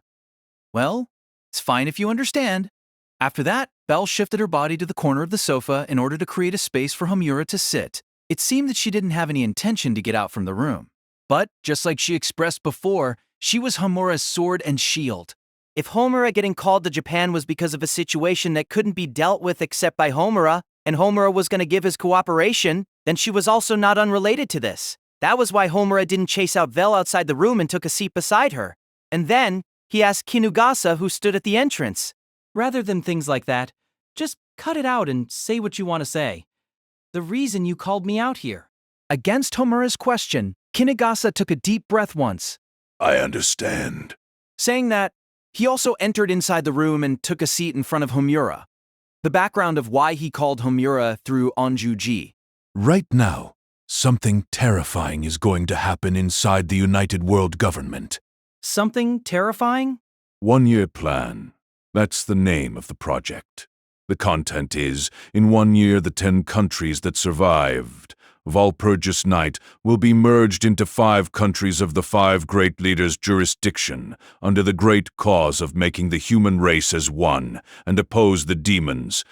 Well, it's fine if you understand. After that, Vel shifted her body to the corner of the sofa in order to create a space for Homura to sit. It seemed that she didn't have any intention to get out from the room. But, just like she expressed before, she was Homura's sword and shield. If Homura getting called to Japan was because of a situation that couldn't be dealt with except by Homura, and Homura was going to give his cooperation, then she was also not unrelated to this. That was why Homura didn't chase out Vel outside the room and took a seat beside her. And then, he asked Kinugasa who stood at the entrance. Rather than things like that, just cut it out and say what you want to say. The reason you called me out here. Against Homura's question, Kinugasa took a deep breath once. I understand. Saying that, he also entered inside the room and took a seat in front of Homura. The background of why he called Homura through Anjuji. Right now, something terrifying is going to happen inside the United World Government. Something terrifying? 1-year plan. That's the name of the project. The content is, in 1 year, the 10 countries that survived Walpurgis Night will be merged into 5 countries of the 5 great leaders' jurisdiction under the great cause of making the human race as one and oppose the demons.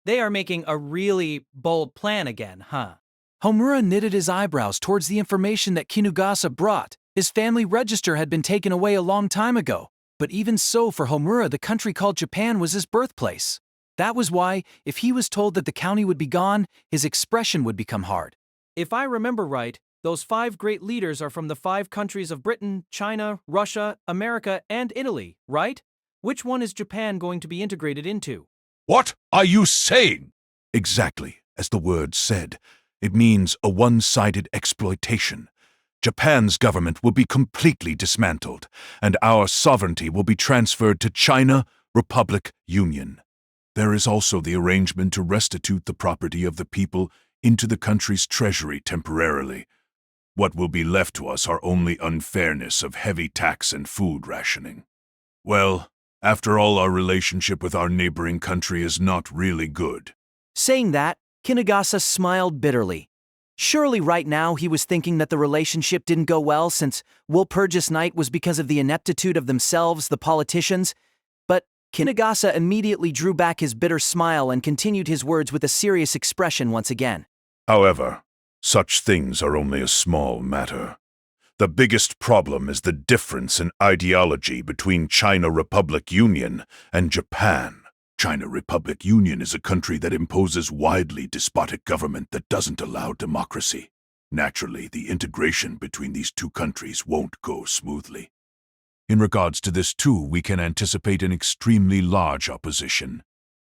They are making a really bold plan again, huh? Homura knitted his eyebrows towards the information that Kinugasa brought. His family register had been taken away a long time ago. But even so, for Homura, the country called Japan was his birthplace. That was why, if he was told that the county would be gone, his expression would become hard. If I remember right, those 5 great leaders are from the 5 countries of Britain, China, Russia, America, and Italy, right? Which one is Japan going to be integrated into? What are you saying? Exactly as the word said. It means a one-sided exploitation. Japan's government will be completely dismantled, and our sovereignty will be transferred to China Republic Union. There is also the arrangement to restitute the property of the people into the country's treasury temporarily. What will be left to us are only unfairness of heavy tax and food rationing. Well, after all, our relationship with our neighboring country is not really good. Saying that, Kinugasa smiled bitterly. Surely right now he was thinking that the relationship didn't go well since Walpurgis Night was because of the ineptitude of themselves, the politicians. But Kinugasa immediately drew back his bitter smile and continued his words with a serious expression once again. However, such things are only a small matter. The biggest problem is the difference in ideology between China Republic Union and Japan. China Republic Union is a country that imposes widely despotic government that doesn't allow democracy. Naturally, the integration between these two countries won't go smoothly. In regards to this too, we can anticipate an extremely large opposition.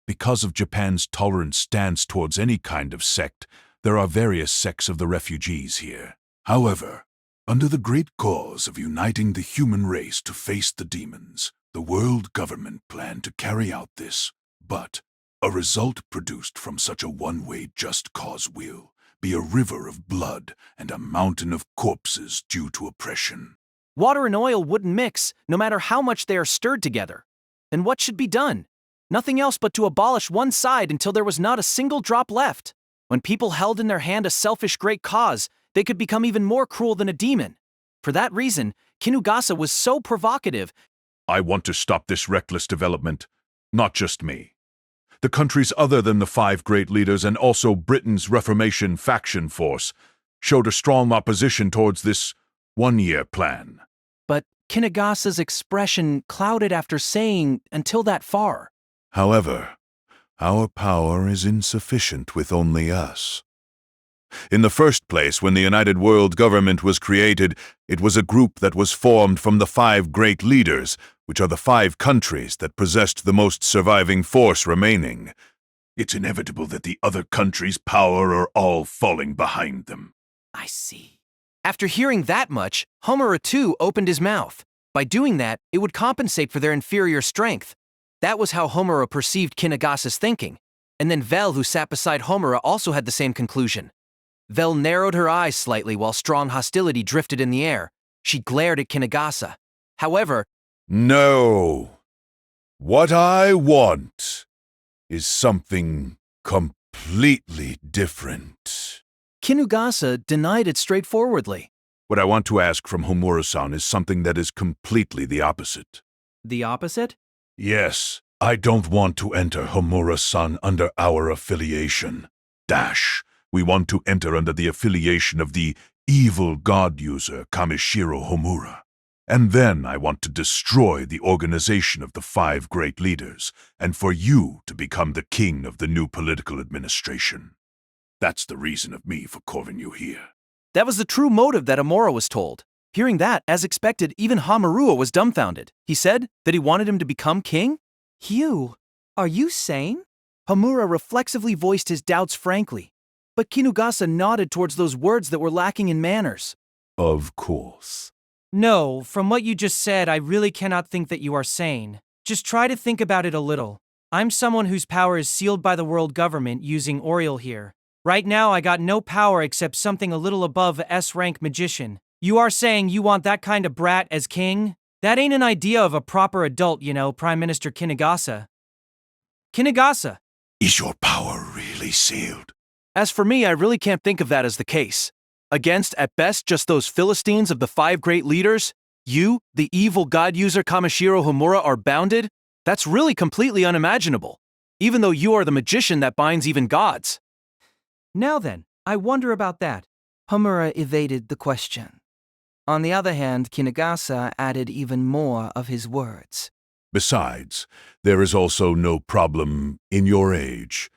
Because of Japan's tolerant stance towards any kind of sect, there are various sects of the refugees here. However, under the great cause of uniting the human race to face the demons, the world government planned to carry out this, but a result produced from such a one-way just cause will be a river of blood and a mountain of corpses due to oppression. Water and oil wouldn't mix, no matter how much they are stirred together. Then what should be done? Nothing else but to abolish one side until there was not a single drop left. When people held in their hand a selfish great cause, they could become even more cruel than a demon. For that reason, Kinugasa was so provocative. I want to stop this reckless development. Not just me. The countries other than the 5 great leaders and also Britain's Reformation faction force showed a strong opposition towards this one-year plan. But Kinugasa's expression clouded after saying until that far. However, our power is insufficient with only us. In the first place, when the United World Government was created, it was a group that was formed from the 5 great leaders, which are the 5 countries that possessed the most surviving force remaining. It's inevitable that the other countries' power are all falling behind them. I see. After hearing that much, Homura too opened his mouth. By doing that, it would compensate for their inferior strength. That was how Homura perceived Kinugasa's thinking. And then Vel, who sat beside Homura, also had the same conclusion. Vel narrowed her eyes slightly while strong hostility drifted in the air. She glared at Kinugasa. However, no. What I want is something completely different. Kinugasa denied it straightforwardly. What I want to ask from Homura-san is something that is completely the opposite. The opposite? Yes, I don't want to enter Homura-san under our affiliation. We want to enter under the affiliation of the evil god-user Kamishiro Homura. And then I want to destroy the organization of the 5 great leaders, and for you to become the king of the new political administration. That's the reason of me for calling you here. That was the true motive that Amora was told. Hearing that, as expected, even Hamarua was dumbfounded. He said that he wanted him to become king? Hugh, are you sane? Homura reflexively voiced his doubts frankly. But Kinugasa nodded towards those words that were lacking in manners. Of course. No, from what you just said, I really cannot think that you are sane. Just try to think about it a little. I'm someone whose power is sealed by the world government using Oriel here. Right now, I got no power except something a little above a S-rank magician. You are saying you want that kind of brat as king? That ain't an idea of a proper adult, you know, Prime Minister Kinugasa. Kinugasa! Is your power really sealed? As for me, I really can't think of that as the case. Against, at best, just those Philistines of the 5 great leaders, you, the evil god-user Kamishiro Homura, are bounded? That's really completely unimaginable. Even though you are the magician that binds even gods. Now then, I wonder about that. Homura evaded the question. On the other hand, Kinugasa added even more of his words. Besides, there is also no problem in your age.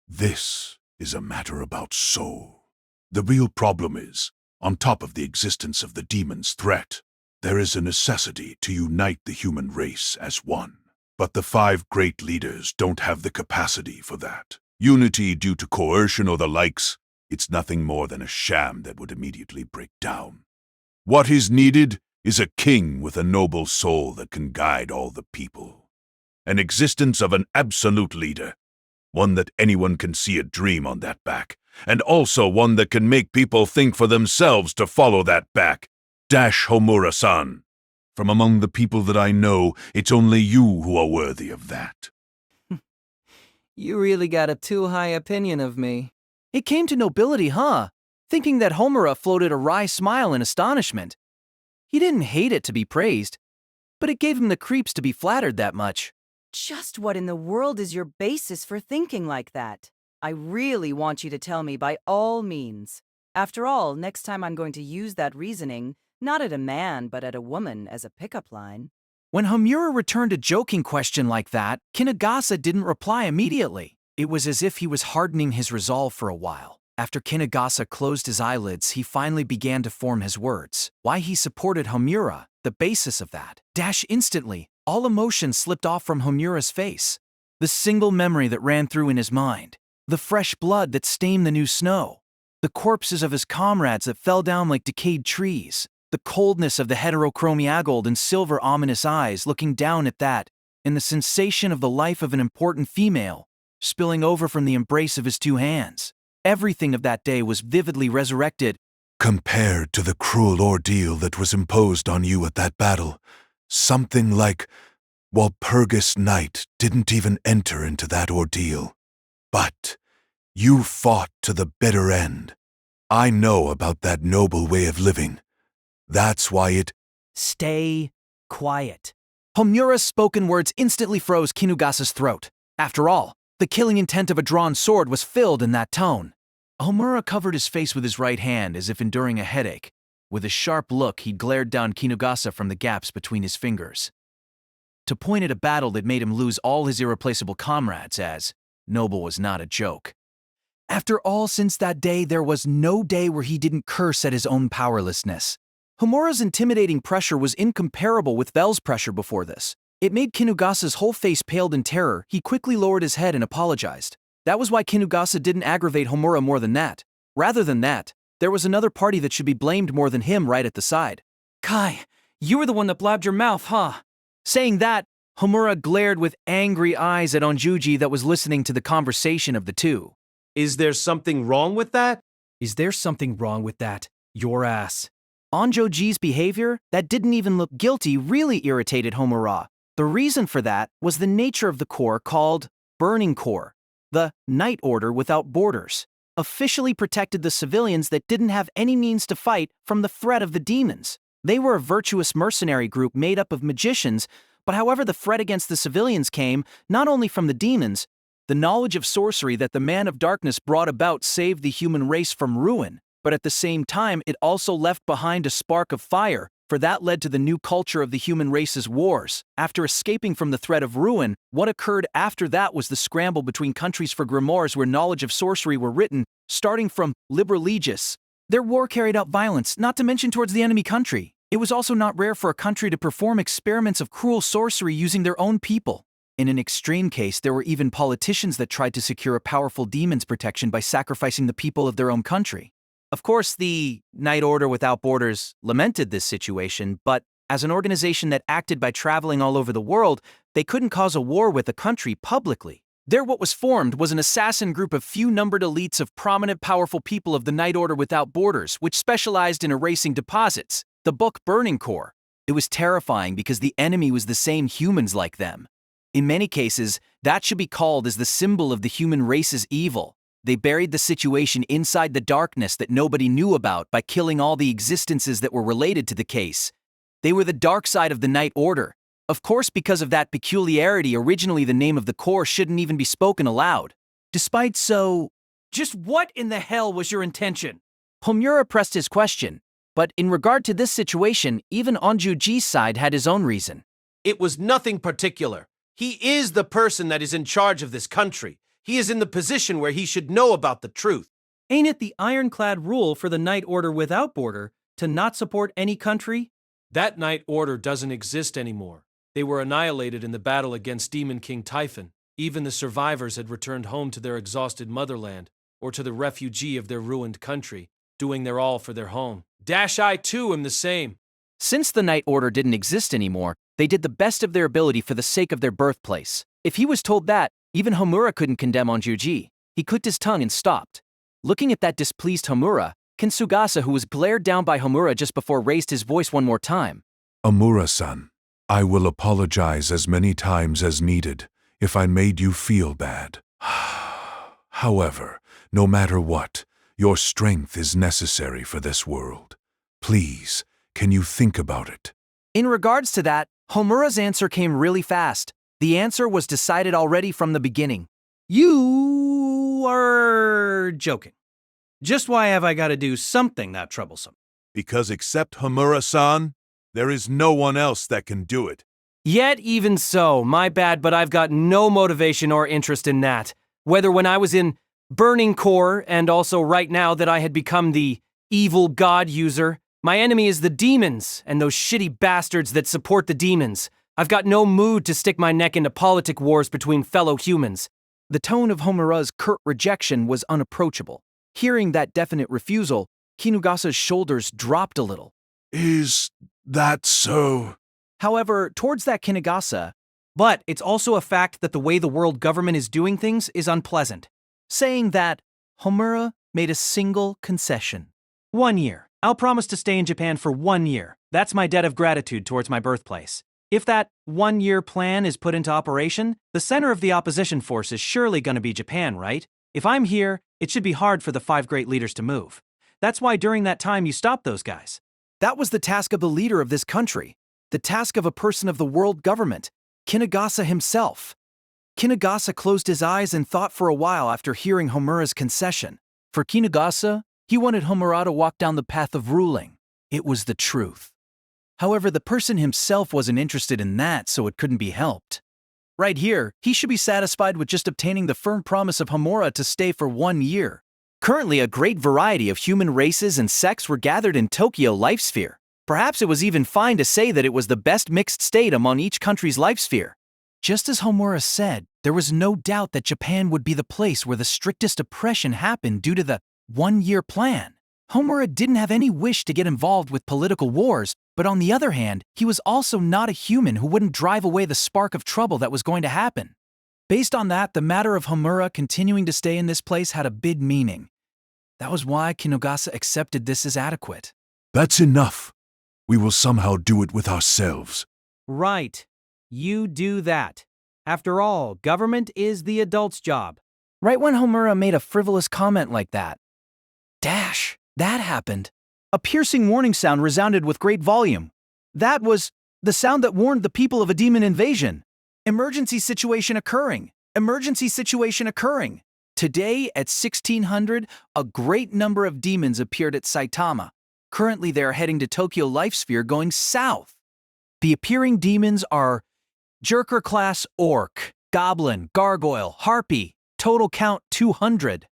This is a matter about soul. The real problem is, on top of the existence of the demon's threat, there is a necessity to unite the human race as one. But the 5 great leaders don't have the capacity for that. Unity due to coercion or the likes, it's nothing more than a sham that would immediately break down. What is needed is a king with a noble soul that can guide all the people. An existence of an absolute leader, one that anyone can see a dream on that back, and also one that can make people think for themselves to follow that back. Homura-san. From among the people that I know, it's only you who are worthy of that. You really got a too high opinion of me. It came to nobility, huh? Thinking that Homura floated a wry smile in astonishment. He didn't hate it to be praised, but it gave him the creeps to be flattered that much. Just what in the world is your basis for thinking like that? I really want you to tell me by all means. After all, next time I'm going to use that reasoning, not at a man, but at a woman as a pickup line. When Homura returned a joking question like that, Kinugasa didn't reply immediately. It was as if he was hardening his resolve for a while. After Kinugasa closed his eyelids, he finally began to form his words. Why he supported Homura, the basis of that. Instantly, all emotion slipped off from Homura's face. The single memory that ran through in his mind. The fresh blood that stained the new snow. The corpses of his comrades that fell down like decayed trees. The coldness of the heterochromiagold and silver ominous eyes looking down at that, and the sensation of the life of an important female, spilling over from the embrace of his two hands. Everything of that day was vividly resurrected. Compared to the cruel ordeal that was imposed on you at that battle, something like Walpurgis Night didn't even enter into that ordeal. But you fought to the bitter end. I know about that noble way of living. That's why it— Stay quiet. Homura's spoken words instantly froze Kinugasa's throat. After all, the killing intent of a drawn sword was filled in that tone. Homura covered his face with his right hand as if enduring a headache. With a sharp look, he glared down Kinugasa from the gaps between his fingers. To point at a battle that made him lose all his irreplaceable comrades, as noble was not a joke. After all, since that day, there was no day where he didn't curse at his own powerlessness. Homura's intimidating pressure was incomparable with Vel's pressure before this. It made Kinugasa's whole face paled in terror. He quickly lowered his head and apologized. That was why Kinugasa didn't aggravate Homura more than that. Rather than that, there was another party that should be blamed more than him right at the side. Kai, you were the one that blabbed your mouth, huh? Saying that, Homura glared with angry eyes at Onjuji that was listening to the conversation of the two. Is there something wrong with that? Is there something wrong with that? Your ass. Onjoji's behavior, that didn't even look guilty, really irritated Homura. The reason for that was the nature of the corps called Burning Corps. The Night Order Without Borders officially protected the civilians that didn't have any means to fight from the threat of the demons. They were a virtuous mercenary group made up of magicians, but however the threat against the civilians came, not only from the demons, the knowledge of sorcery that the Man of Darkness brought about saved the human race from ruin, but at the same time it also left behind a spark of fire, for that led to the new culture of the human race's wars. After escaping from the threat of ruin, what occurred after that was the scramble between countries for grimoires where knowledge of sorcery were written, starting from Liber Legis. Their war carried out violence, not to mention towards the enemy country. It was also not rare for a country to perform experiments of cruel sorcery using their own people. In an extreme case, there were even politicians that tried to secure a powerful demon's protection by sacrificing the people of their own country. Of course, the Night Order Without Borders lamented this situation, but as an organization that acted by traveling all over the world, they couldn't cause a war with a country publicly. What was formed was an assassin group of few-numbered elites of prominent powerful people of the Night Order Without Borders, which specialized in erasing deposits, the book Burning Corps. It was terrifying because the enemy was the same humans like them. In many cases, that should be called as the symbol of the human race's evil. They buried the situation inside the darkness that nobody knew about by killing all the existences that were related to the case. They were the dark side of the Night Order. Of course, because of that peculiarity, originally the name of the corps shouldn't even be spoken aloud. Despite so, just what in the hell was your intention? Homura pressed his question, but in regard to this situation, even Onjuji's side had his own reason. It was nothing particular. He is the person that is in charge of this country. He is in the position where he should know about the truth. Ain't it the ironclad rule for the Night Order Without Border to not support any country? That Night Order doesn't exist anymore. They were annihilated in the battle against Demon King Typhon. Even the survivors had returned home to their exhausted motherland, or to the refugee of their ruined country, doing their all for their home. I too am the same. Since the Night Order didn't exist anymore, they did the best of their ability for the sake of their birthplace. If he was told that, even Homura couldn't condemn Onjuji. He clicked his tongue and stopped. Looking at that displeased Homura, Kinugasa, who was glared down by Homura just before, raised his voice one more time. Omura-san, I will apologize as many times as needed if I made you feel bad. However, no matter what, your strength is necessary for this world. Please, can you think about it? In regards to that, Homura's answer came really fast. The answer was decided already from the beginning. You are joking. Just why have I got to do something that troublesome? Because except Homura-san, there is no one else that can do it. Yet even so, my bad, but I've got no motivation or interest in that. Whether when I was in Burning Core and also right now that I had become the evil god user, my enemy is the demons and those shitty bastards that support the demons. I've got no mood to stick my neck into politic wars between fellow humans. The tone of Homura's curt rejection was unapproachable. Hearing that definite refusal, Kinugasa's shoulders dropped a little. Is that so? However, towards that Kinugasa, But it's also a fact that the way the world government is doing things is unpleasant. saying that Homura made a single concession. 1 year. I'll promise to stay in Japan for 1 year. That's my debt of gratitude towards my birthplace. If that 1-year plan is put into operation, the center of the opposition force is surely going to be Japan, right? If I'm here, it should be hard for the 5 great leaders to move. That's why during that time you stopped those guys. That was the task of the leader of this country, the task of a person of the world government, Kinugasa himself. Kinugasa closed his eyes and thought for a while after hearing Homura's concession. For Kinugasa, he wanted Homura to walk down the path of ruling. It was the truth. However, the person himself wasn't interested in that, so it couldn't be helped. Right here, he should be satisfied with just obtaining the firm promise of Homura to stay for 1 year. Currently, a great variety of human races and sects were gathered in Tokyo life sphere. Perhaps it was even fine to say that it was the best mixed state among each country's life sphere. Just as Homura said, there was no doubt that Japan would be the place where the strictest oppression happened due to the 1-year plan. Homura didn't have any wish to get involved with political wars, but on the other hand, he was also not a human who wouldn't drive away the spark of trouble that was going to happen. Based on that, the matter of Homura continuing to stay in this place had a big meaning. That was why Kinugasa accepted this as adequate. That's enough. We will somehow do it with ourselves. Right. You do that. After all, government is the adult's job. Right when Homura made a frivolous comment like that, dash, that happened. A piercing warning sound resounded with great volume. That was the sound that warned the people of a demon invasion. Emergency situation occurring. Emergency situation occurring. Today, at 1600, a great number of demons appeared at Saitama. Currently, they are heading to Tokyo Life Sphere going south. The appearing demons are Jerker Class Orc, Goblin, Gargoyle, Harpy, total count 200.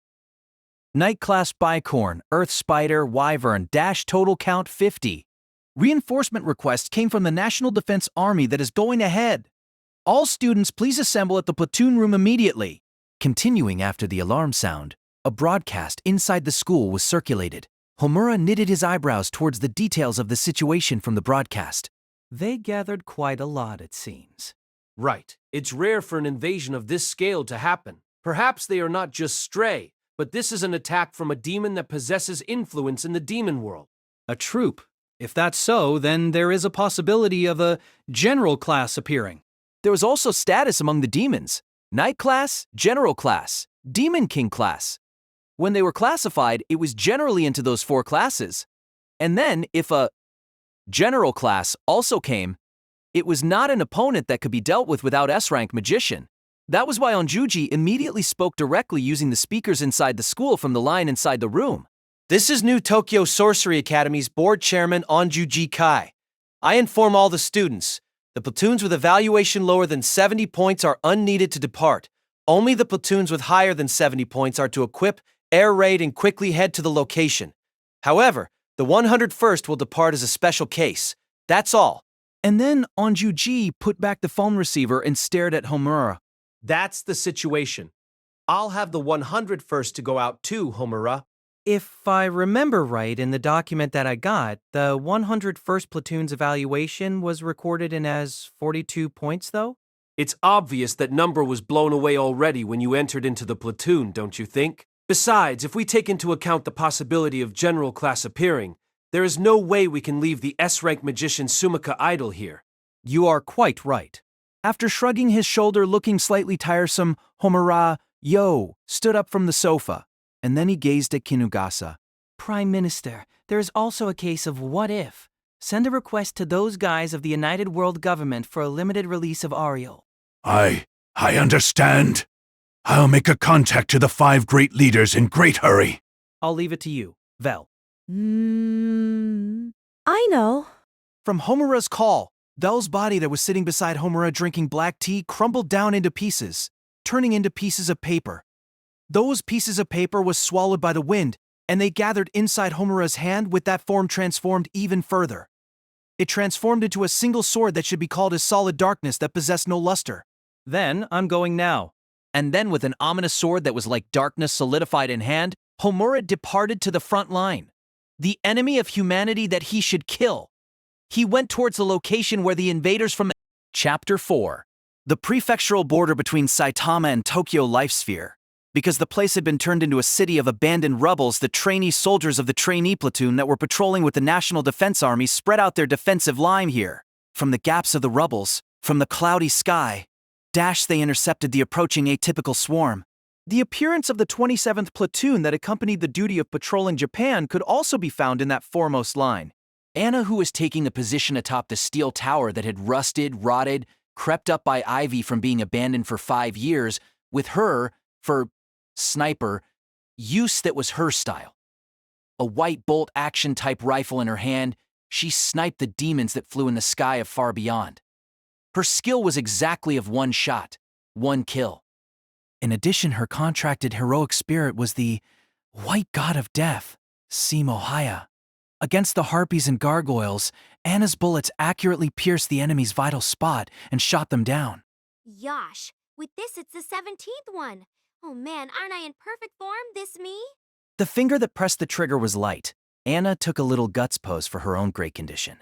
Night Class Bicorn, Earth Spider, Wyvern, dash total count 50. Reinforcement requests came from the National Defense Army that is going ahead. All students please assemble at the platoon room immediately. Continuing after the alarm sound, a broadcast inside the school was circulated. Homura knitted his eyebrows towards the details of the situation from the broadcast. They gathered quite a lot, it seems. Right. It's rare for an invasion of this scale to happen. Perhaps they are not just stray, but this is an attack from a demon that possesses influence in the demon world. A troop. If that's so, then there is a possibility of a general class appearing. There was also status among the demons. Night Class, General Class, Demon King Class. When they were classified, it was generally into those 4 classes. And then, if a General Class also came, it was not an opponent that could be dealt with without S-rank magician. That was why Onjuji immediately spoke directly using the speakers inside the school from the line inside the room. This is New Tokyo Sorcery Academy's board chairman Onjuji Kai. I inform all the students. The platoons with evaluation lower than 70 points are unneeded to depart. Only the platoons with higher than 70 points are to equip, air raid, and quickly head to the location. However, the 101st will depart as a special case. That's all. And then Onjuji put back the phone receiver and stared at Homura. That's the situation. I'll have the 101st to go out too, Homura. If I remember right in the document that I got, the 101st Platoon's evaluation was recorded in as 42 points, though? It's obvious that number was blown away already when you entered into the platoon, don't you think? Besides, if we take into account the possibility of general class appearing, there is no way we can leave the S-rank magician Sumika idle here. You are quite right. After shrugging his shoulder looking slightly tiresome, Homura Yo stood up from the sofa, and then he gazed at Kinugasa. Prime Minister, there is also a case of what if. Send a request to those guys of the United World Government for a limited release of Ariel. I understand. I'll make a contact to the 5 great leaders in great hurry. I'll leave it to you, Vel. I know. From Homura's call, Vel's body that was sitting beside Homura drinking black tea crumbled down into pieces, turning into pieces of paper. Those pieces of paper was swallowed by the wind, and they gathered inside Homura's hand with that form transformed even further. It transformed into a single sword that should be called as solid darkness that possessed no luster. Then I'm going now. And then with an ominous sword that was like darkness solidified in hand, Homura departed to the front line. The enemy of humanity that he should kill. He went towards the location where the invaders from Chapter 4. The prefectural border between Saitama and Tokyo Life Sphere. Because the place had been turned into a city of abandoned rubbles, the trainee soldiers of the trainee platoon that were patrolling with the National Defense Army spread out their defensive line here. From the gaps of the rubbles, from the cloudy sky, they intercepted the approaching atypical swarm. The appearance of the 27th platoon that accompanied the duty of patrolling Japan could also be found in that foremost line. Anna, who was taking a position atop the steel tower that had rusted, rotted, crept up by ivy from being abandoned for 5 years, with her, for sniper, use that was her style. A white bolt action type rifle in her hand, she sniped the demons that flew in the sky of far beyond. Her skill was exactly of 1 shot, 1 kill. In addition, her contracted heroic spirit was the white god of death, Simohaya. Against the harpies and gargoyles, Anna's bullets accurately pierced the enemy's vital spot and shot them down. Yosh, with this it's the 17th one. Oh man, aren't I in perfect form, this me? The finger that pressed the trigger was light. Anna took a little guts pose for her own great condition.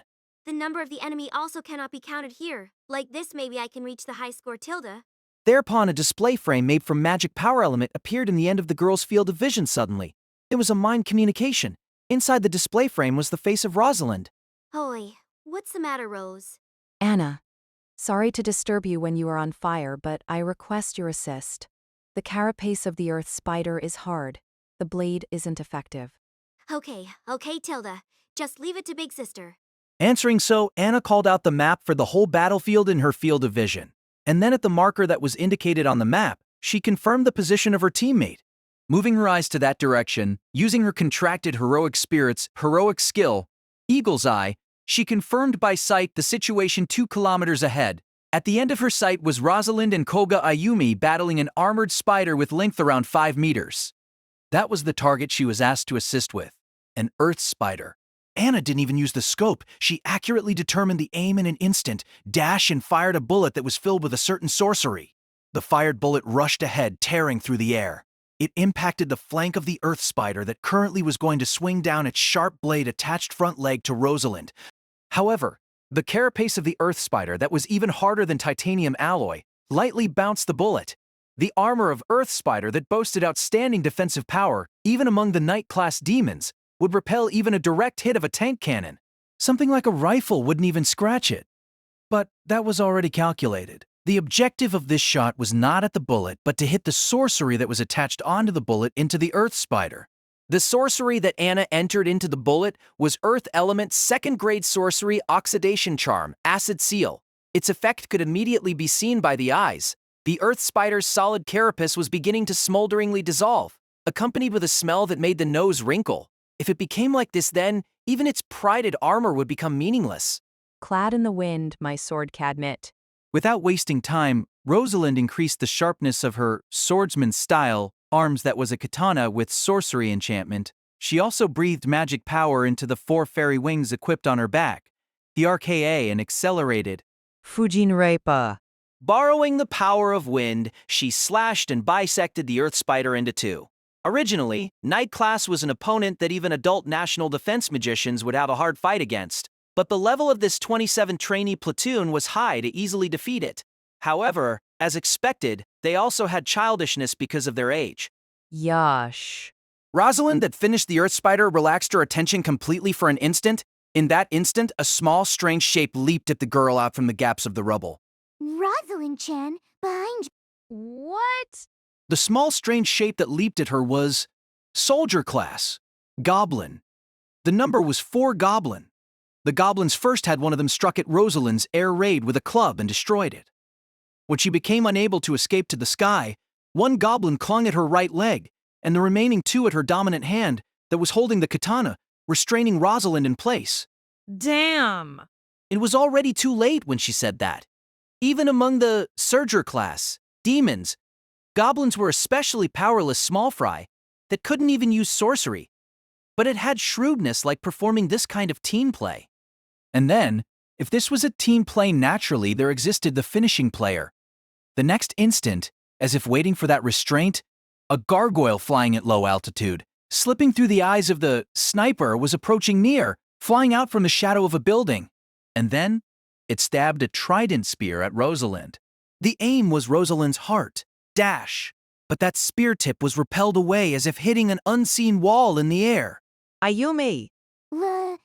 The number of the enemy also cannot be counted here. Like this, maybe I can reach the high score tilde. Thereupon, a display frame made from magic power element appeared in the end of the girl's field of vision suddenly. It was a mind communication. Inside the display frame was the face of Rosalind. Hoy, what's the matter, Rose? Anna, sorry to disturb you when you are on fire, but I request your assist. The carapace of the earth spider is hard. The blade isn't effective. Okay, Tilda. Just leave it to Big Sister. Answering so, Anna called out the map for the whole battlefield in her field of vision. And then at the marker that was indicated on the map, she confirmed the position of her teammate. Moving her eyes to that direction, using her contracted heroic spirit's heroic skill, Eagle's Eye, she confirmed by sight the situation 2 kilometers ahead. At the end of her sight was Rosalind and Koga Ayumi battling an armored spider with length around 5 meters. That was the target she was asked to assist with, an earth spider. Anna didn't even use the scope. She accurately determined the aim in an instant, dashed and fired a bullet that was filled with a certain sorcery. The fired bullet rushed ahead, tearing through the air. It impacted the flank of the earth spider that currently was going to swing down its sharp blade attached front leg to Rosalind. However, the carapace of the earth spider that was even harder than titanium alloy lightly bounced the bullet. The armor of earth spider that boasted outstanding defensive power, even among the Knight-class demons, would repel even a direct hit of a tank cannon. Something like a rifle wouldn't even scratch it. But that was already calculated. The objective of this shot was not at the bullet, but to hit the sorcery that was attached onto the bullet into the earth spider. The sorcery that Anna entered into the bullet was Earth Element's 2nd grade sorcery Oxidation Charm, Acid Seal. Its effect could immediately be seen by the eyes. The earth spider's solid carapace was beginning to smolderingly dissolve, accompanied with a smell that made the nose wrinkle. If it became like this then, even its prided armor would become meaningless. Clad in the wind, my sword cadmit. Without wasting time, Rosalind increased the sharpness of her swordsman style, arms that was a katana with sorcery enchantment. She also breathed magic power into the 4 fairy wings equipped on her back, the RKA, and accelerated. Fujinrepa. Borrowing the power of wind, she slashed and bisected the earth spider into 2. Originally, Knight class was an opponent that even adult national defense magicians would have a hard fight against, but the level of this 27 trainee platoon was high to easily defeat it. However, as expected, they also had childishness because of their age. Yosh. Rosalind that finished the earth spider relaxed her attention completely for an instant. In that instant, a small, strange shape leaped at the girl out from the gaps of the rubble. Rosalind-chan, behind you. What? The small strange shape that leaped at her was soldier class, goblin. The number was 4 goblin. The goblins first had one of them struck at Rosalind's air raid with a club and destroyed it. When she became unable to escape to the sky, one goblin clung at her right leg, and the remaining 2 at her dominant hand that was holding the katana, restraining Rosalind in place. Damn! It was already too late when she said that. Even among the Surger class, demons, goblins were especially powerless small fry that couldn't even use sorcery, but it had shrewdness like performing this kind of team play. And then, if this was a team play naturally, there existed the finishing player. The next instant, as if waiting for that restraint, a gargoyle flying at low altitude, slipping through the eyes of the sniper, was approaching near, flying out from the shadow of a building. And then, it stabbed a trident spear at Rosalind. The aim was Rosalind's heart, dash, but that spear tip was repelled away as if hitting an unseen wall in the air. Ayumi! Leave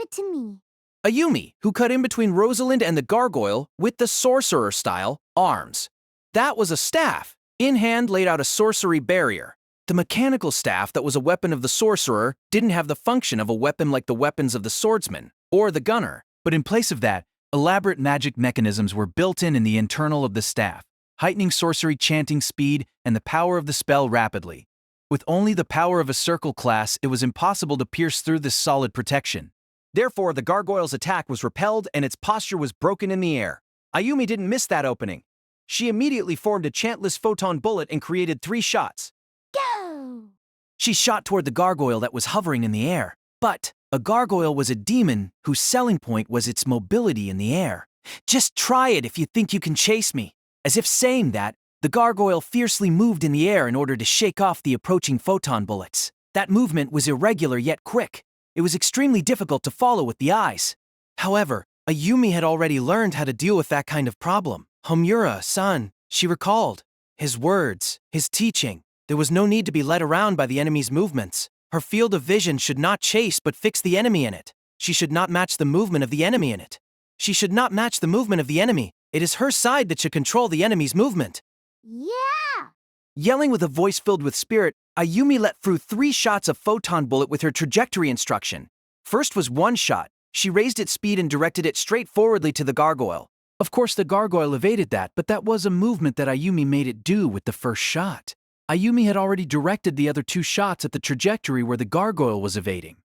it to me. Ayumi, who cut in between Rosalind and the gargoyle with the sorcerer-style arms. That was a staff, in hand laid out a sorcery barrier. The mechanical staff that was a weapon of the sorcerer didn't have the function of a weapon like the weapons of the swordsman or the gunner, but in place of that, elaborate magic mechanisms were built in the internal of the staff, heightening sorcery chanting speed and the power of the spell rapidly. With only the power of a circle class, it was impossible to pierce through this solid protection. Therefore, the gargoyle's attack was repelled and its posture was broken in the air. Ayumi didn't miss that opening. She immediately formed a chantless photon bullet and created 3 shots. Go! She shot toward the gargoyle that was hovering in the air. But a gargoyle was a demon whose selling point was its mobility in the air. Just try it if you think you can chase me. As if saying that, the gargoyle fiercely moved in the air in order to shake off the approaching photon bullets. That movement was irregular yet quick. It was extremely difficult to follow with the eyes. However, Ayumi had already learned how to deal with that kind of problem. Homura-san, she recalled. His words, his teaching. There was no need to be led around by the enemy's movements. Her field of vision should not chase but fix the enemy in it. She should not match the movement of the enemy in it. She should not match the movement of the enemy. It is her side that should control the enemy's movement. Yeah! Yelling with a voice filled with spirit, Ayumi let through 3 shots of photon bullet with her trajectory instruction. First was 1 shot. She raised its speed and directed it straightforwardly to the gargoyle. Of course, the gargoyle evaded that, but that was a movement that Ayumi made it do with the first shot. Ayumi had already directed the other 2 shots at the trajectory where the gargoyle was evading.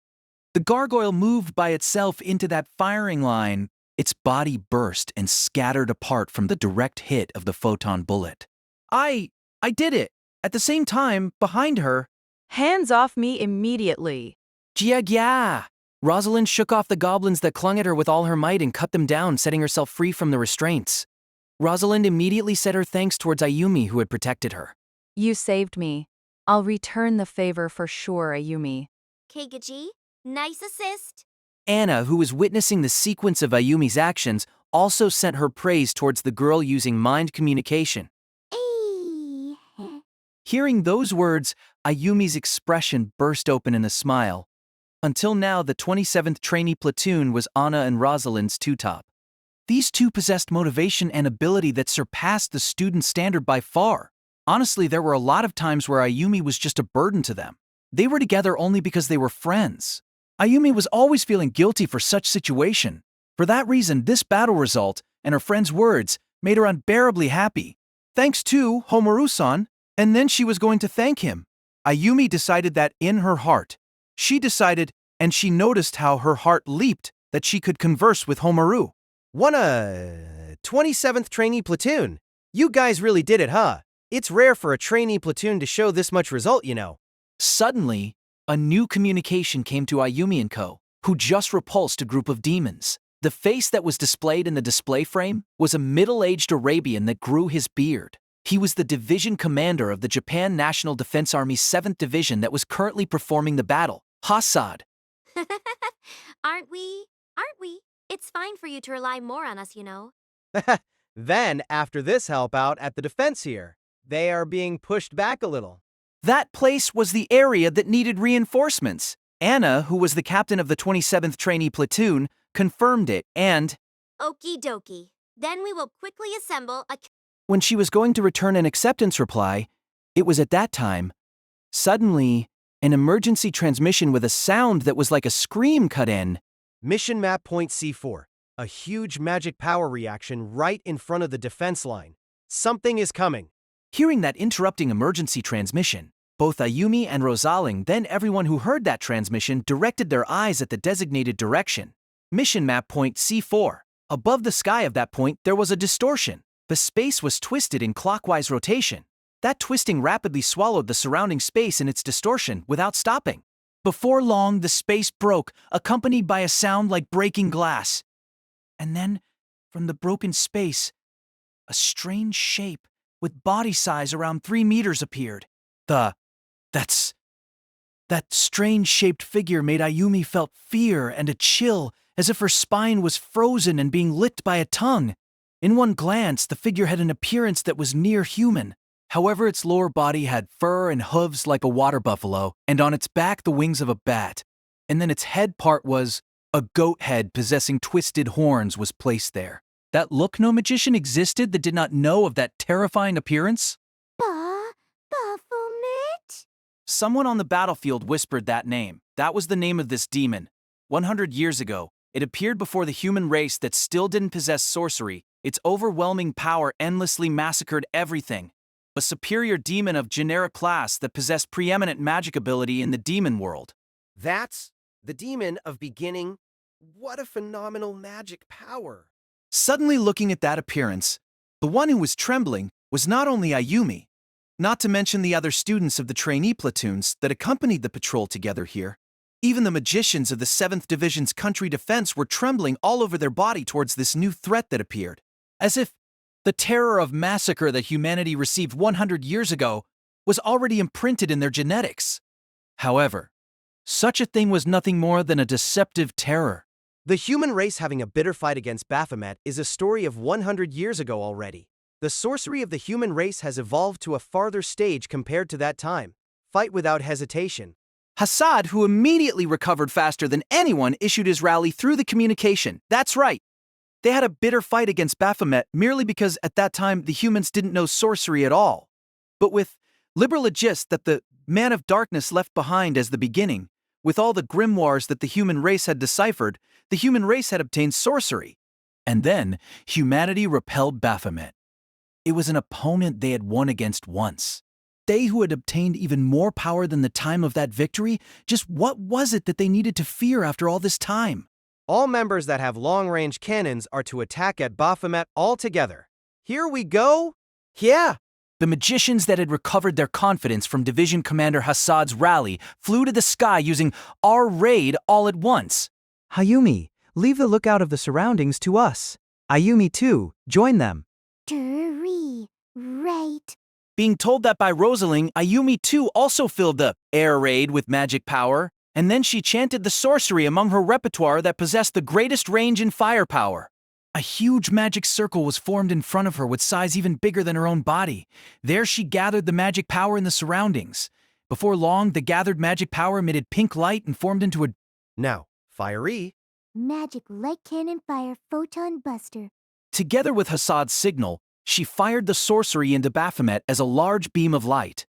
The gargoyle moved by itself into that firing line. Its body burst and scattered apart from the direct hit of the photon bullet. I did it. At the same time, behind her, Hands off me immediately. Gia. Rosalind shook off the goblins that clung at her with all her might and cut them down, setting herself free from the restraints. Rosalind immediately said her thanks towards Ayumi, who had protected her. You saved me. I'll return the favor for sure, Ayumi. Kegaji, nice assist. Anna, who was witnessing the sequence of Ayumi's actions, also sent her praise towards the girl using mind communication. Hey. Hearing those words, Ayumi's expression burst open in a smile. Until now, the 27th trainee platoon was Anna and Rosalind's 2-top. These 2 possessed motivation and ability that surpassed the student standard by far. Honestly, there were a lot of times where Ayumi was just a burden to them. They were together only because they were friends. Ayumi was always feeling guilty for such situation. For that reason, this battle result and her friend's words made her unbearably happy. Thanks to Homaru-san, and then she was going to thank him. Ayumi decided that in her heart. She decided, and she noticed how her heart leaped, that she could converse with Homaru. Won a 27th trainee platoon. You guys really did it, huh? It's rare for a trainee platoon to show this much result, you know. Suddenly, a new communication came to Ayumi and Co., who just repulsed a group of demons. The face that was displayed in the display frame was a middle-aged Arabian that grew his beard. He was the division commander of the Japan National Defense Army's 7th Division that was currently performing the battle. Hassad. Aren't we? It's fine for you to rely more on us, you know. Then, after this help out at the defense here, they are being pushed back a little. That place was the area that needed reinforcements. Anna, who was the captain of the 27th trainee platoon, confirmed it and… Okie dokie. Then we will quickly assemble a… When she was going to return an acceptance reply, It was at that time, suddenly, an emergency transmission with a sound that was like a scream cut in. Mission map point C4. A huge magic power reaction right in front of the defense line. Something is coming. Hearing that interrupting emergency transmission, both Ayumi and Rosaling, then everyone who heard that transmission, directed their eyes at the designated direction. Mission map point C4. Above the sky of that point, there was a distortion. The space was twisted in clockwise rotation. That twisting rapidly swallowed the surrounding space in its distortion without stopping. Before long, the space broke, accompanied by a sound like breaking glass. And then, from the broken space, a strange shape with body size around 3 meters appeared. That strange-shaped figure made Ayumi felt fear and a chill, as if her spine was frozen and being licked by a tongue. In one glance, the figure had an appearance that was near human. However, its lower body had fur and hooves like a water buffalo, and on its back the wings of a bat. And then its head part was a goat head possessing twisted horns was placed there. That look no magician existed that did not know of that terrifying appearance? Baphomet? Someone on the battlefield whispered that name. That was the name of this demon. 100 years ago, it appeared before the human race that still didn't possess sorcery. Its overwhelming power endlessly massacred everything. A superior demon of generic class that possessed preeminent magic ability in the demon world. That's the demon of beginning. What a phenomenal magic power. Suddenly looking at that appearance, the one who was trembling was not only Ayumi, not to mention the other students of the trainee platoons that accompanied the patrol together here. Even the magicians of the 7th Division's country defense were trembling all over their body towards this new threat that appeared, as if the terror of massacre that humanity received 100 years ago was already imprinted in their genetics. However, such a thing was nothing more than a deceptive terror. The human race having a bitter fight against Baphomet is a story of 100 years ago already. The sorcery of the human race has evolved to a farther stage compared to that time. Fight without hesitation. Hassad, who immediately recovered faster than anyone, issued his rally through the communication. That's right. They had a bitter fight against Baphomet merely because at that time the humans didn't know sorcery at all. But with liberal a gist that the man of darkness left behind as the beginning, with all the grimoires that the human race had deciphered, the human race had obtained sorcery. And then humanity repelled Baphomet. It was an opponent they had won against once. They who had obtained even more power than the time of that victory, just what was it that they needed to fear after all this time? All members that have long-range cannons are to attack at Baphomet all together. Here we go! Yeah! The magicians that had recovered their confidence from Division Commander Hassad's rally flew to the sky using our raid all at once. Ayumi, leave the lookout of the surroundings to us. Ayumi too, join them. Right. Being told that by Rosaling, Ayumi too also filled the air raid with magic power, and then she chanted the sorcery among her repertoire that possessed the greatest range and firepower. A huge magic circle was formed in front of her with size even bigger than her own body. There she gathered the magic power in the surroundings. Before long, the gathered magic power emitted pink light and formed into a... Now, fiery. Magic light cannon fire photon buster. Together with Hassad's signal, she fired the sorcery into Baphomet as a large beam of light.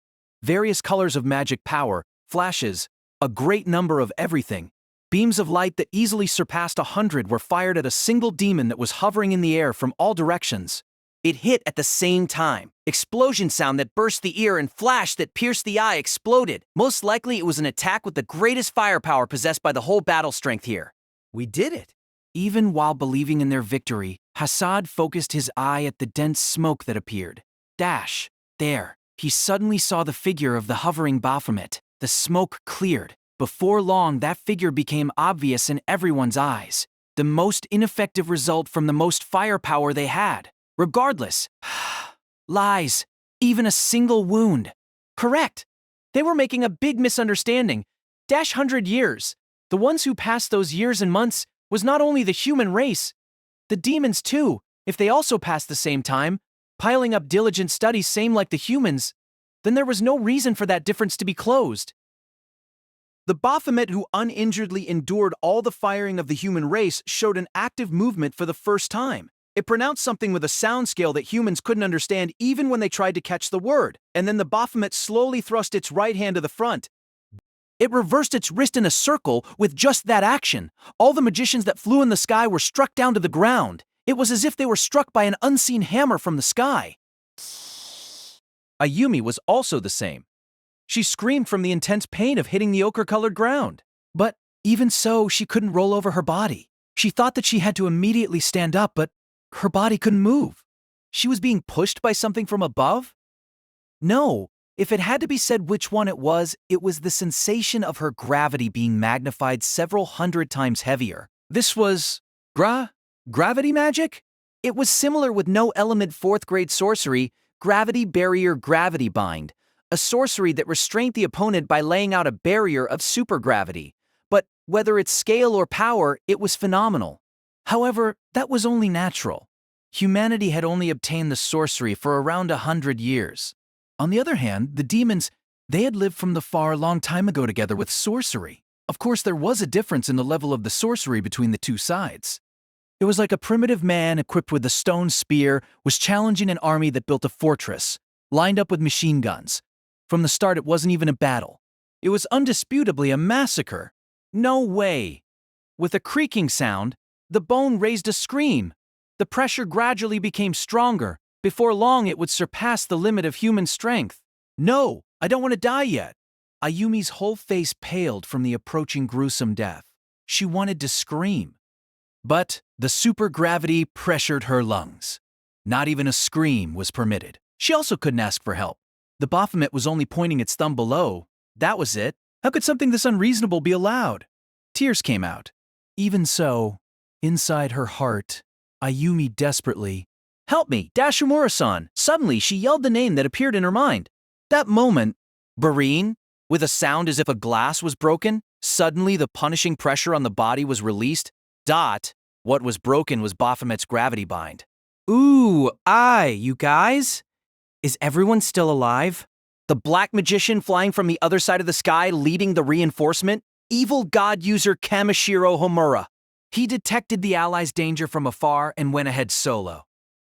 Various colors of magic power, flashes, a great number of everything. Beams of light that easily surpassed 100 were fired at a single demon that was hovering in the air from all directions. It hit at the same time. Explosion sound that burst the ear and flash that pierced the eye exploded. Most likely it was an attack with the greatest firepower possessed by the whole battle strength here. We did it! Even while believing in their victory, Hassad focused his eye at the dense smoke that appeared. Dash! There, he suddenly saw the figure of the hovering Baphomet. The smoke cleared. Before long, that figure became obvious in everyone's eyes. The most ineffective result from the most firepower they had. Regardless. Lies. Even a single wound. Correct. They were making a big misunderstanding. 100 years. The ones who passed those years and months was not only the human race, the demons too, if they also passed the same time, piling up diligent studies same like the humans, then there was no reason for that difference to be closed. The Baphomet who uninjuredly endured all the firing of the human race showed an active movement for the first time. It pronounced something with a sound scale that humans couldn't understand even when they tried to catch the word, and then the Baphomet slowly thrust its right hand to the front. It reversed its wrist in a circle with just that action. All the magicians that flew in the sky were struck down to the ground. It was as if they were struck by an unseen hammer from the sky. Ayumi was also the same. She screamed from the intense pain of hitting the ochre-colored ground. But even so, she couldn't roll over her body. She thought that she had to immediately stand up, but her body couldn't move. She was being pushed by something from above? No, if it had to be said which one it was the sensation of her gravity being magnified several hundred times heavier. This was gravity magic? It was similar with no element 4th grade sorcery, gravity barrier gravity bind, a sorcery that restrained the opponent by laying out a barrier of supergravity. But whether it's scale or power, it was phenomenal. However, that was only natural. Humanity had only obtained the sorcery for around 100 years. On the other hand, the demons, they had lived from the far long time ago together with sorcery. Of course, there was a difference in the level of the sorcery between the two sides. It was like a primitive man equipped with a stone spear was challenging an army that built a fortress, lined up with machine guns. From the start, it wasn't even a battle. It was undisputably a massacre. No way. With a creaking sound, the bone raised a scream. The pressure gradually became stronger. Before long, it would surpass the limit of human strength. No, I don't want to die yet. Ayumi's whole face paled from the approaching gruesome death. She wanted to scream. But the supergravity pressured her lungs. Not even a scream was permitted. She also couldn't ask for help. The Baphomet was only pointing its thumb below. That was it. How could something this unreasonable be allowed? Tears came out. Even so, inside her heart, Ayumi desperately, "Help me, Dashimura-san!" Suddenly, she yelled the name that appeared in her mind. That moment, Barine, with a sound as if a glass was broken, suddenly the punishing pressure on the body was released. What was broken was Baphomet's gravity bind. Ooh, you guys? Is everyone still alive? The black magician flying from the other side of the sky leading the reinforcement, evil god user Kamishiro Homura. He detected the allies' danger from afar and went ahead solo.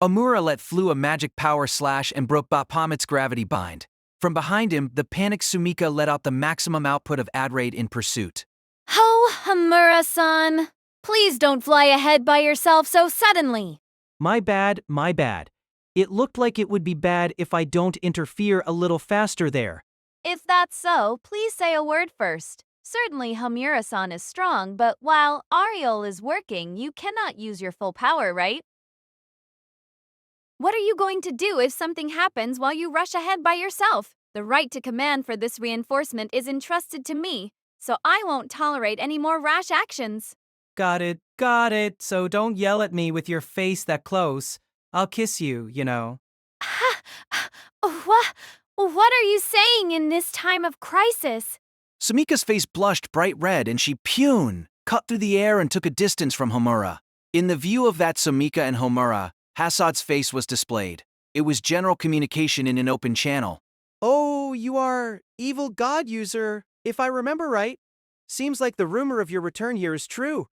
Homura let flew a magic power slash and broke Baphomet's gravity bind. From behind him, the panicked Sumika let out the maximum output of ad raid in pursuit. Ho, Homura-san! Please don't fly ahead by yourself so suddenly. My bad. It looked like it would be bad if I don't interfere a little faster there. If that's so, please say a word first. Certainly Homura-san is strong, but while Ariel is working, you cannot use your full power, right? What are you going to do if something happens while you rush ahead by yourself? The right to command for this reinforcement is entrusted to me, so I won't tolerate any more rash actions. Got it. So don't yell at me with your face that close. I'll kiss you, you know. What are you saying in this time of crisis? Sumika's face blushed bright red and she cut through the air and took a distance from Homura. In the view of that Sumika and Homura, Hasad's face was displayed. It was general communication in an open channel. Oh, you are evil god user, if I remember right. Seems like the rumor of your return here is true.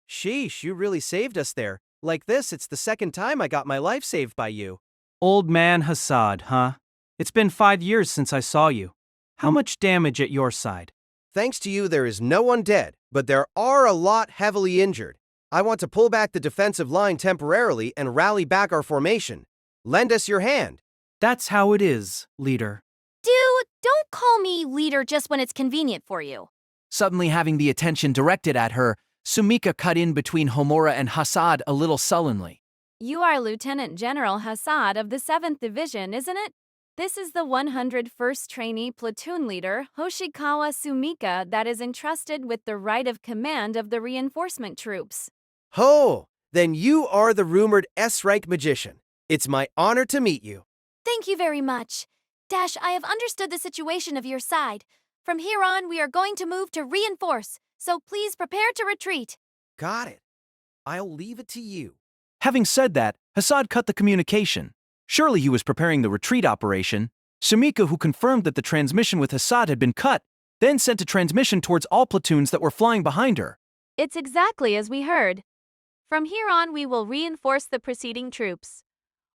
Sheesh, you really saved us there. Like this, it's the second time I got my life saved by you. Old man Hasad, huh? It's been 5 years since I saw you. How much damage at your side? Thanks to you, there is no one dead, but there are a lot heavily injured. I want to pull back the defensive line temporarily and rally back our formation. Lend us your hand. That's how it is, leader. Dude, don't call me leader just when it's convenient for you. Suddenly having the attention directed at her, Sumika cut in between Homura and Hasad a little sullenly. You are Lieutenant General Hasad of the 7th Division, isn't it? This is the 101st Trainee Platoon Leader, Hoshikawa Sumika, that is entrusted with the right of command of the reinforcement troops. Ho! Then you are the rumored S-rank magician. It's my honor to meet you. Thank you very much. Dash, I have understood the situation of your side. From here on, we are going to move to reinforce, so please prepare to retreat. Got it. I'll leave it to you. Having said that, Hasad cut the communication. Surely he was preparing the retreat operation. Sumika, who confirmed that the transmission with Hasad had been cut, then sent a transmission towards all platoons that were flying behind her. It's exactly as we heard. From here on, we will reinforce the preceding troops.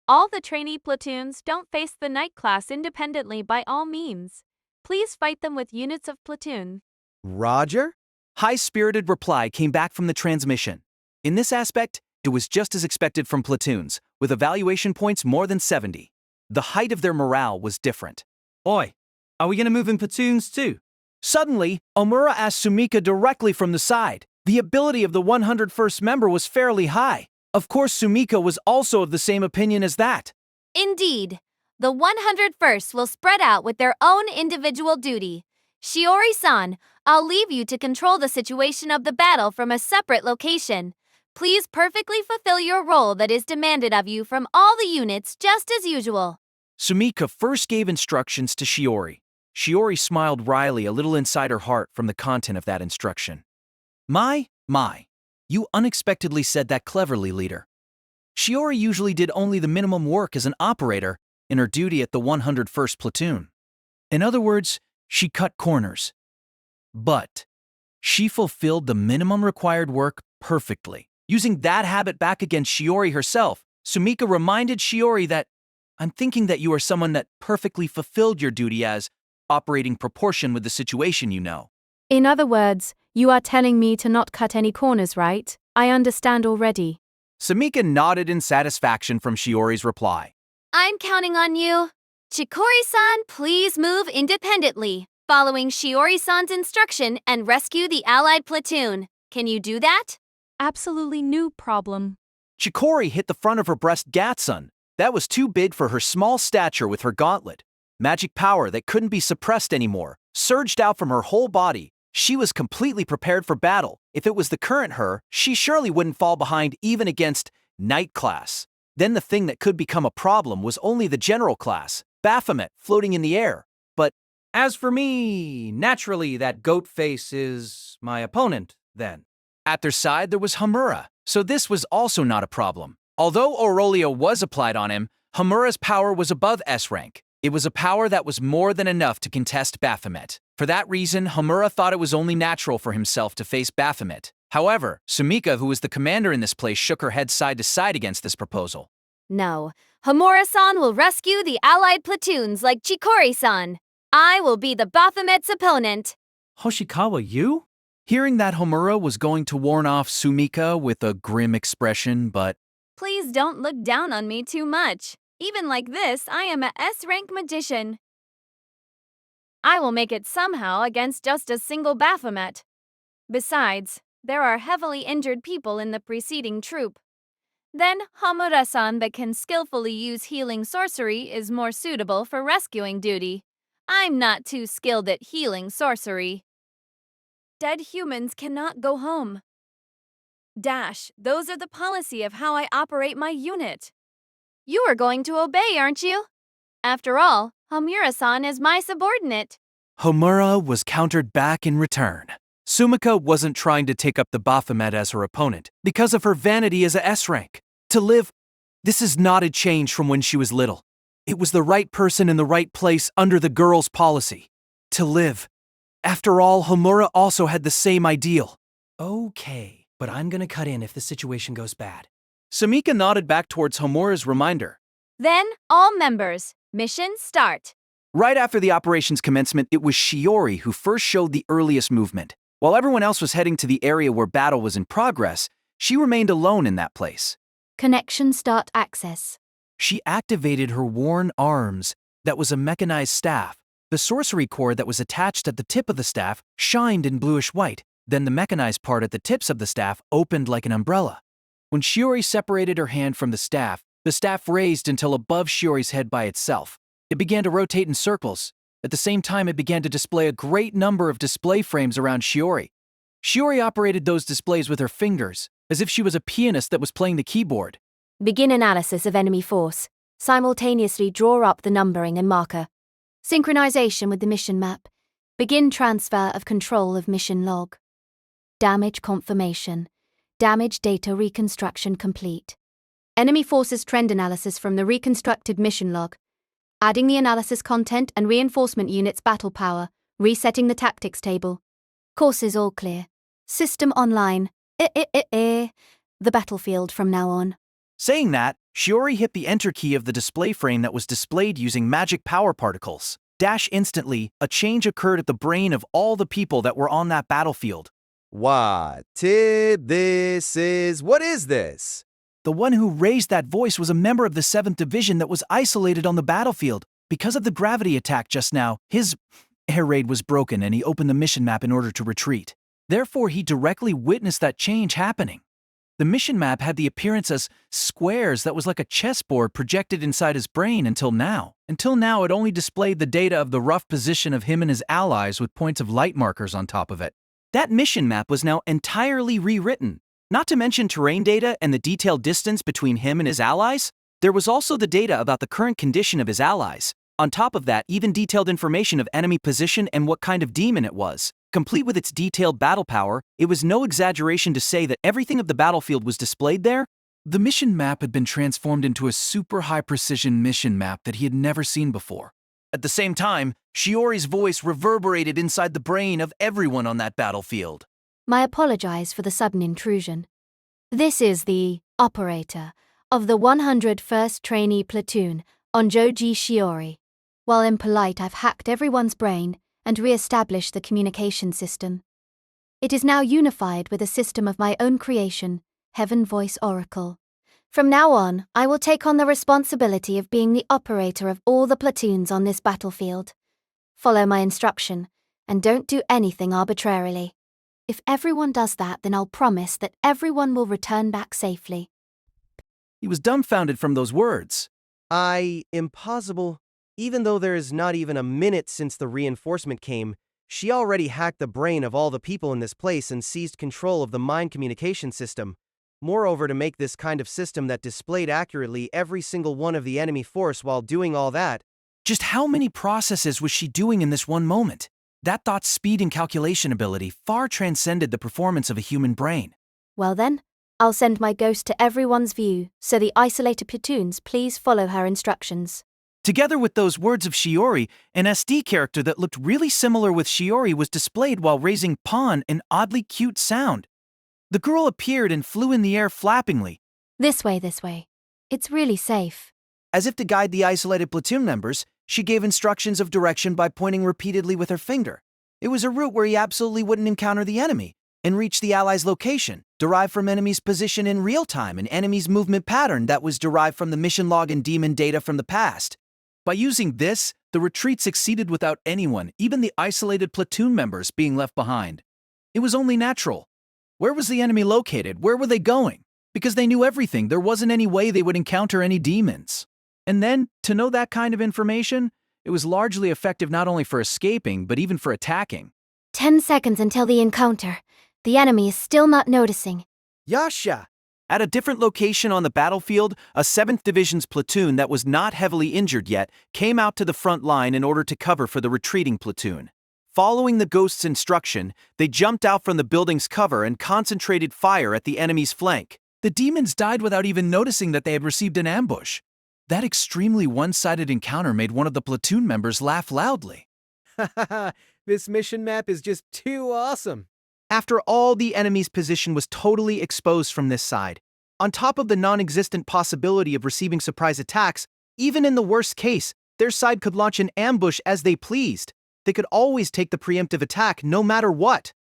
All the trainee platoons don't face the night class independently by all means. Please fight them with units of platoon. Roger? High-spirited reply came back from the transmission. In this aspect, it was just as expected from platoons, with evaluation points more than 70. The height of their morale was different. Oi, are we gonna move in platoons too? Suddenly, Omura asked Sumika directly from the side. The ability of the 101st member was fairly high. Of course, Sumika was also of the same opinion as that. Indeed. The 101st will spread out with their own individual duty. Shiori-san, I'll leave you to control the situation of the battle from a separate location. Please perfectly fulfill your role that is demanded of you from all the units just as usual. Sumika first gave instructions to Shiori. Shiori smiled wryly a little inside her heart from the content of that instruction. My, you unexpectedly said that cleverly, leader. Shiori usually did only the minimum work as an operator in her duty at the 101st Platoon. In other words, she cut corners. But she fulfilled the minimum required work perfectly. Using that habit back against Shiori herself, Sumika reminded Shiori that, I'm thinking that you are someone that perfectly fulfilled your duty as operating proportion with the situation, you know. In other words, you are telling me to not cut any corners, right? I understand already. Sumika nodded in satisfaction from Shiori's reply. I'm counting on you. Chikori-san, please move independently, following Shiori-san's instruction and rescue the allied platoon. Can you do that? Absolutely no problem. Chikori hit the front of her breast Gatsun. That was too big for her small stature with her gauntlet. Magic power that couldn't be suppressed anymore surged out from her whole body. She was completely prepared for battle. If it was the current her, she surely wouldn't fall behind even against Night class. Then the thing that could become a problem was only the General class, Baphomet, floating in the air. But as for me, naturally that goat face is my opponent, then. At their side there was Hamura, so this was also not a problem. Although Aurelio was applied on him, Hamura's power was above S rank. It was a power that was more than enough to contest Baphomet. For that reason, Hamura thought it was only natural for himself to face Baphomet. However, Sumika, who was the commander in this place, shook her head side to side against this proposal. No. Hamura-san will rescue the allied platoons like Chikori-san. I will be the Baphomet's opponent. Hoshikawa, you? Hearing that Hamura was going to warn off Sumika with a grim expression, but Please don't look down on me too much. Even like this, I am a S-rank magician. I will make it somehow against just a single Baphomet. Besides, there are heavily injured people in the preceding troop. Then Hamura-san that can skillfully use healing sorcery is more suitable for rescuing duty. I'm not too skilled at healing sorcery. Dead humans cannot go home. Those are the policy of how I operate my unit. You are going to obey, aren't you? After all, Hamura-san is my subordinate. Hamura was countered back in return. Sumika wasn't trying to take up the Baphomet as her opponent because of her vanity as a S rank. To live, this is not a change from when she was little. It was the right person in the right place under the girl's policy. To live. After all, Hamura also had the same ideal. Okay, but I'm gonna cut in if the situation goes bad. Sumika nodded back towards Hamura's reminder. Then, all members, mission start. Right after the operation's commencement, it was Shiori who first showed the earliest movement. While everyone else was heading to the area where battle was in progress, she remained alone in that place. Connection start access. She activated her worn arms. That was a mechanized staff. The sorcery cord that was attached at the tip of the staff shined in bluish white. Then the mechanized part at the tips of the staff opened like an umbrella. When Shiori separated her hand from the staff raised until above Shiori's head by itself. It began to rotate in circles. At the same time, it began to display a great number of display frames around Shiori. Shiori operated those displays with her fingers, as if she was a pianist that was playing the keyboard. Begin analysis of enemy force. Simultaneously draw up the numbering and marker. Synchronization with the mission map. Begin transfer of control of mission log. Damage confirmation. Damage data reconstruction complete. Enemy forces trend analysis from the reconstructed mission log. Adding the analysis content and reinforcement units battle power. Resetting the tactics table. Courses all clear. System online. the battlefield from now on. Saying that, Shiori hit the enter key of the display frame that was displayed using magic power particles. Dash instantly, a change occurred at the brain of all the people that were on that battlefield. What is this? The one who raised that voice was a member of the 7th Division that was isolated on the battlefield. Because of the gravity attack just now, his air raid was broken and he opened the mission map in order to retreat. Therefore, he directly witnessed that change happening. The mission map had the appearance as squares that was like a chessboard projected inside his brain until now. Until now, it only displayed the data of the rough position of him and his allies with points of light markers on top of it. That mission map was now entirely rewritten. Not to mention terrain data and the detailed distance between him and his allies, there was also the data about the current condition of his allies. On top of that, even detailed information of enemy position and what kind of demon it was. Complete with its detailed battle power, it was no exaggeration to say that everything of the battlefield was displayed there. The mission map had been transformed into a super high-precision mission map that he had never seen before. At the same time, Shiori's voice reverberated inside the brain of everyone on that battlefield. I apologize for the sudden intrusion. This is the operator of the 101st Trainee Platoon on Joji Shiori. While impolite, I've hacked everyone's brain and re-established the communication system. It is now unified with a system of my own creation, Heaven Voice Oracle. From now on, I will take on the responsibility of being the operator of all the platoons on this battlefield. Follow my instruction, and don't do anything arbitrarily. If everyone does that, then I'll promise that everyone will return back safely. He was dumbfounded from those words. Impossible. Even though there is not even a minute since the reinforcement came, she already hacked the brain of all the people in this place and seized control of the mind communication system. Moreover, to make this kind of system that displayed accurately every single one of the enemy force while doing all that. Just how many processes was she doing in this one moment? That thought's speed and calculation ability far transcended the performance of a human brain. Well then, I'll send my ghost to everyone's view, so the isolated platoons please follow her instructions. Together with those words of Shiori, an SD character that looked really similar with Shiori was displayed while raising pawn, an oddly cute sound. The girl appeared and flew in the air flappingly. This way, this way. It's really safe. As if to guide the isolated platoon members, she gave instructions of direction by pointing repeatedly with her finger. It was a route where he absolutely wouldn't encounter the enemy and reach the allies' location, derived from enemy's position in real time, and enemy's movement pattern that was derived from the mission log and demon data from the past. By using this, the retreat succeeded without anyone, even the isolated platoon members, being left behind. It was only natural. Where was the enemy located? Where were they going? Because they knew everything, there wasn't any way they would encounter any demons. And then, to know that kind of information, it was largely effective not only for escaping, but even for attacking. 10 seconds until the encounter. The enemy is still not noticing. Yasha! At a different location on the battlefield, a 7th Division's platoon that was not heavily injured yet came out to the front line in order to cover for the retreating platoon. Following the ghost's instruction, they jumped out from the building's cover and concentrated fire at the enemy's flank. The demons died without even noticing that they had received an ambush. That extremely one-sided encounter made one of the platoon members laugh loudly. This mission map is just too awesome. After all, the enemy's position was totally exposed from this side. On top of the non-existent possibility of receiving surprise attacks, even in the worst case, their side could launch an ambush as they pleased. They could always take the preemptive attack no matter what.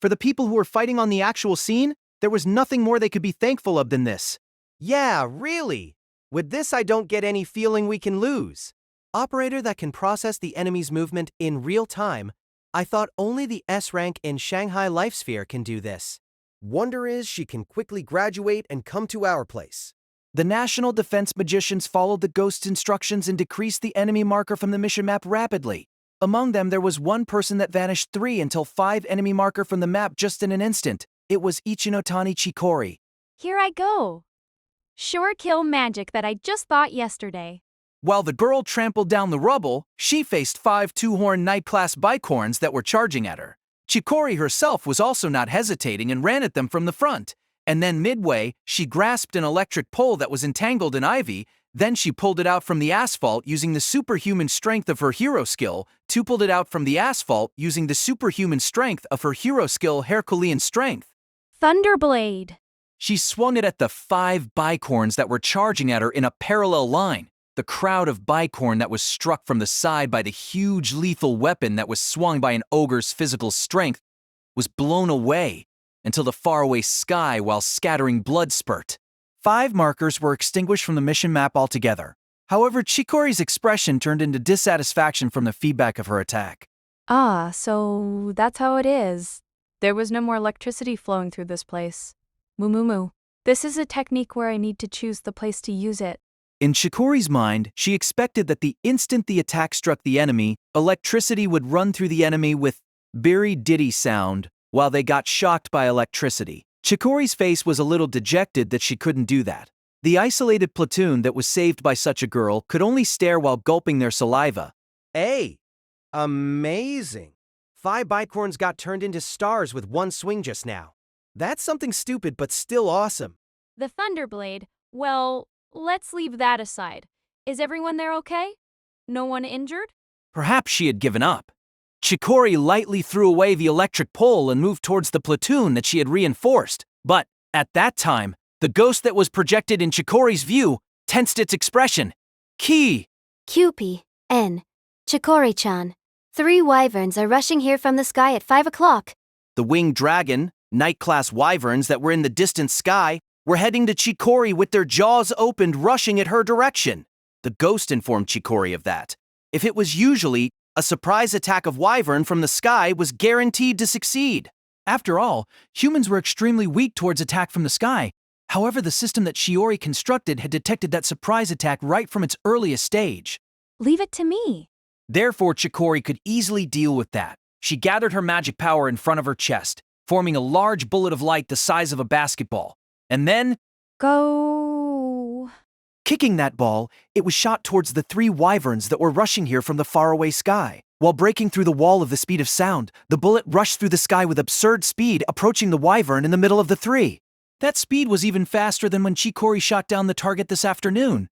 For the people who were fighting on the actual scene, there was nothing more they could be thankful of than this. Yeah, really. With this, I don't get any feeling we can lose. Operator that can process the enemy's movement in real time. I thought only the S rank in Shanghai Lifesphere can do this. Wonder is she can quickly graduate and come to our place. The National Defense Magicians followed the ghost's instructions and decreased the enemy marker from the mission map rapidly. Among them, there was one person that vanished 3 until 5 enemy marker from the map just in an instant. It was Ichinotani Chikori. Here I go. Sure kill magic that I just thought yesterday. While the girl trampled down the rubble, she faced 5 two-horn Knight-class bicorns that were charging at her. Chikori herself was also not hesitating and ran at them from the front. And then midway, she grasped an electric pole that was entangled in ivy. Then she pulled it out from the asphalt using the superhuman strength of her hero skill, pulled it out from the asphalt using the superhuman strength of her hero skill Herculean strength. Thunderblade. She swung it at the 5 bicorns that were charging at her in a parallel line. The crowd of bicorn that was struck from the side by the huge lethal weapon that was swung by an ogre's physical strength was blown away until the faraway sky while scattering blood spurt. 5 markers were extinguished from the mission map altogether. However, Chikori's expression turned into dissatisfaction from the feedback of her attack. Ah, so that's how it is. There was no more electricity flowing through this place. Moo. This is a technique where I need to choose the place to use it. In Chikori's mind, she expected that the instant the attack struck the enemy, electricity would run through the enemy with berry diddy sound while they got shocked by electricity. Chikori's face was a little dejected that she couldn't do that. The isolated platoon that was saved by such a girl could only stare while gulping their saliva. Hey, amazing. 5 bicorns got turned into stars with one swing just now. That's something stupid but still awesome. The Thunderblade, well, let's leave that aside. Is everyone there okay? No one injured? Perhaps she had given up. Chikori lightly threw away the electric pole and moved towards the platoon that she had reinforced. But, at that time, the ghost that was projected in Chikori's view tensed its expression. Key! Kewpie, N. Chikori-chan. 3 wyverns are rushing here from the sky at 5 o'clock. The winged dragon, night-class wyverns that were in the distant sky, were heading to Chikori with their jaws opened, rushing at her direction. The ghost informed Chikori of that. If it was usually, a surprise attack of wyvern from the sky was guaranteed to succeed. After all, humans were extremely weak towards attack from the sky. However, the system that Shiori constructed had detected that surprise attack right from its earliest stage. Leave it to me. Therefore, Chikori could easily deal with that. She gathered her magic power in front of her chest, forming a large bullet of light the size of a basketball. And then, Go. kicking that ball, it was shot towards the 3 wyverns that were rushing here from the faraway sky. While breaking through the wall of the speed of sound, the bullet rushed through the sky with absurd speed, approaching the wyvern in the middle of the 3. That speed was even faster than when Chikori shot down the target this afternoon.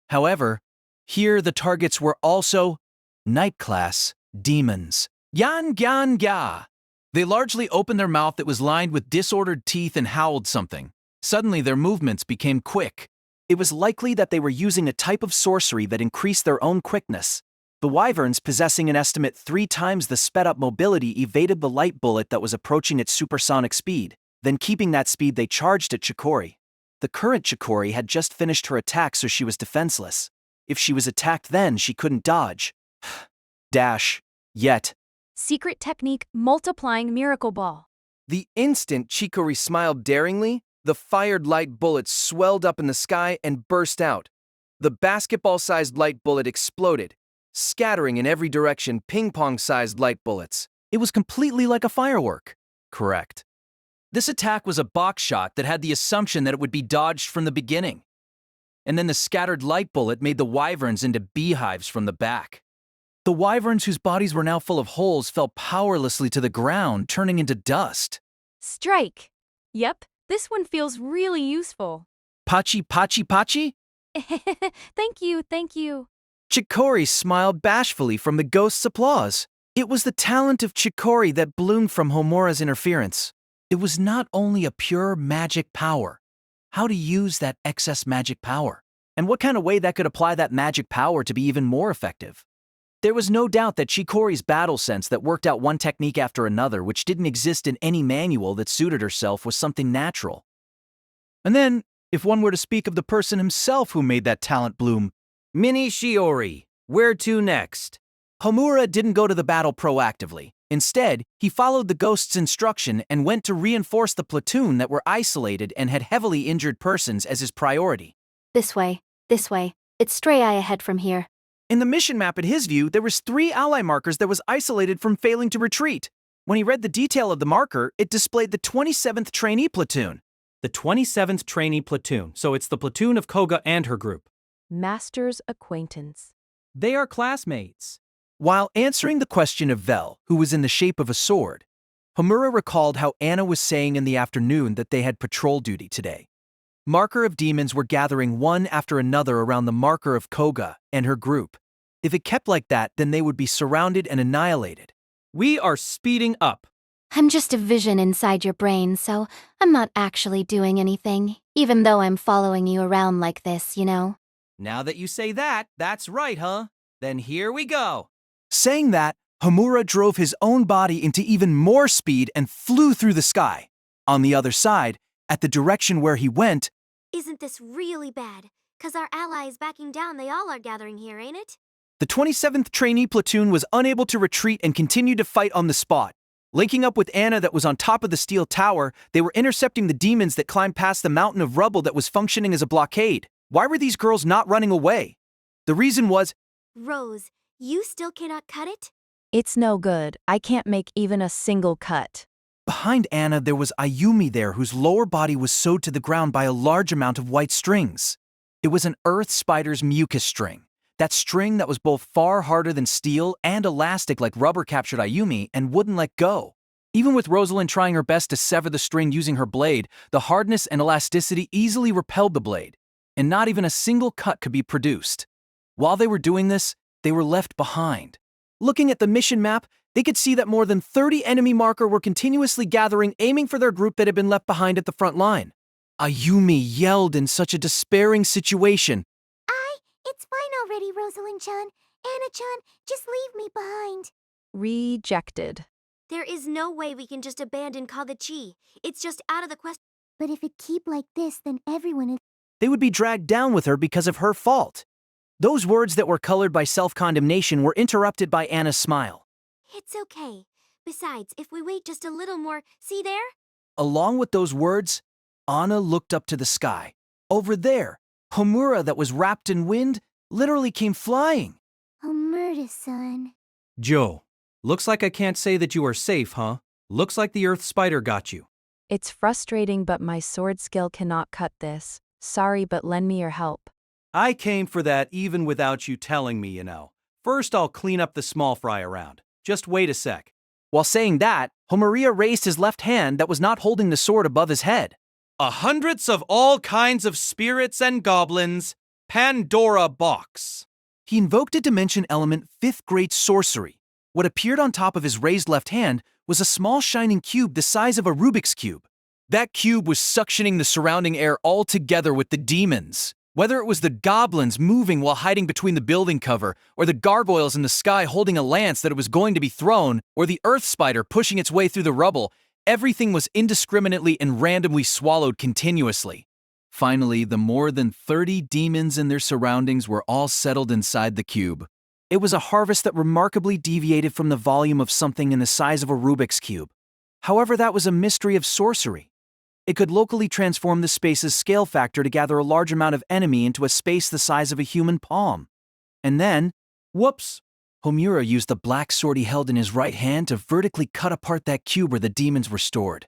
However, here the targets were also night-class demons. Yan Gyan Gya! They largely opened their mouth that was lined with disordered teeth and howled something. Suddenly their movements became quick. It was likely that they were using a type of sorcery that increased their own quickness. The wyverns, possessing an estimate 3 times the sped-up mobility, evaded the light bullet that was approaching its supersonic speed. Then, keeping that speed, they charged at Chikori. The current Chikori had just finished her attack, so she was defenseless. If she was attacked then, she couldn't dodge. Dash. Yet. Secret technique multiplying miracle ball. The instant Chikori smiled daringly, the fired light bullet swelled up in the sky and burst out. The basketball-sized light bullet exploded, scattering in every direction ping-pong-sized light bullets. It was completely like a firework. Correct. This attack was a box shot that had the assumption that it would be dodged from the beginning. And then the scattered light bullet made the wyverns into beehives from the back. The wyverns, whose bodies were now full of holes, fell powerlessly to the ground, turning into dust. Strike. Yep, this one feels really useful. Pachi, pachi, pachi? Thank you. Chikori smiled bashfully from the ghost's applause. It was the talent of Chikori that bloomed from Homura's interference. It was not only a pure magic power. How to use that excess magic power, and what kind of way that could apply that magic power to be even more effective. There was no doubt that Chikori's battle sense that worked out one technique after another which didn't exist in any manual that suited herself was something natural. And then, if one were to speak of the person himself who made that talent bloom, Mini Shiori, where to next? Homura didn't go to the battle proactively. Instead, he followed the ghost's instruction and went to reinforce the platoon that were isolated and had heavily injured persons as his priority. This way. It's straight ahead from here. In the mission map, at his view, there was 3 ally markers that was isolated from failing to retreat. When he read the detail of the marker, it displayed the 27th trainee platoon. The 27th trainee platoon, so it's the platoon of Koga and her group. Master's acquaintance. They are classmates. While answering the question of Vel, who was in the shape of a sword, Homura recalled how Anna was saying in the afternoon that they had patrol duty today. Marker of demons were gathering one after another around the marker of Koga and her group. If it kept like that, then they would be surrounded and annihilated. We are speeding up. I'm just a vision inside your brain, so I'm not actually doing anything, even though I'm following you around like this, you know? Now that you say that, that's right, huh? Then here we go. Saying that, Homura drove his own body into even more speed and flew through the sky. On the other side, at the direction where he went, Isn't this really bad? 'Cause our ally is backing down, they all are gathering here, ain't it? the 27th trainee platoon was unable to retreat and continued to fight on the spot. Linking up with Anna that was on top of the steel tower, they were intercepting the demons that climbed past the mountain of rubble that was functioning as a blockade. Why were these girls not running away? The reason was, Rose, you still cannot cut it? It's no good. I can't make even a single cut. behind Anna there was Ayumi there whose lower body was sewed to the ground by a large amount of white strings. It was an earth spider's mucus string. That string that was both far harder than steel and elastic like rubber captured Ayumi and wouldn't let go. Even with Rosalind trying her best to sever the string using her blade, the hardness and elasticity easily repelled the blade, and not even a single cut could be produced. While they were doing this, they were left behind. Looking at the mission map, they could see that more than 30 enemy marker were continuously gathering, aiming for their group that had been left behind at the front line. Ayumi yelled in such a despairing situation. It's fine already, Rosalind-chan. Anna-chan, just leave me behind. Rejected. There is no way we can just abandon Kagachi. It's just out of the question. But if it keep like this, then everyone is... They would be dragged down with her because of her fault. Those words that were colored by self-condemnation were interrupted by Anna's smile. It's okay. Besides, if we wait just a little more, see there? Along with those words, Anna looked up to the sky. Over there, Homura that was wrapped in wind literally came flying. Homura-san. Joe, looks like I can't say that you are safe, huh? Looks like the earth spider got you. It's frustrating, but my sword skill cannot cut this. Sorry, but lend me your help. I came for that even without you telling me, you know. First, I'll clean up the small fry around. Just wait a sec. While saying that, Homura raised his left hand that was not holding the sword above his head. Hundreds of all kinds of spirits and goblins. Pandora box. He invoked a dimension element 5th grade sorcery. What appeared on top of his raised left hand was a small shining cube the size of a Rubik's Cube. That cube was suctioning the surrounding air all together with the demons. Whether it was the goblins moving while hiding between the building cover, or the gargoyles in the sky holding a lance that it was going to be thrown, or the earth spider pushing its way through the rubble, everything was indiscriminately and randomly swallowed continuously. Finally, the more than 30 demons and their surroundings were all settled inside the cube. It was a harvest that remarkably deviated from the volume of something in the size of a Rubik's Cube. However, that was a mystery of sorcery. It could locally transform the space's scale factor to gather a large amount of enemy into a space the size of a human palm. And then, whoops! Homura used the black sword he held in his right hand to vertically cut apart that cube where the demons were stored.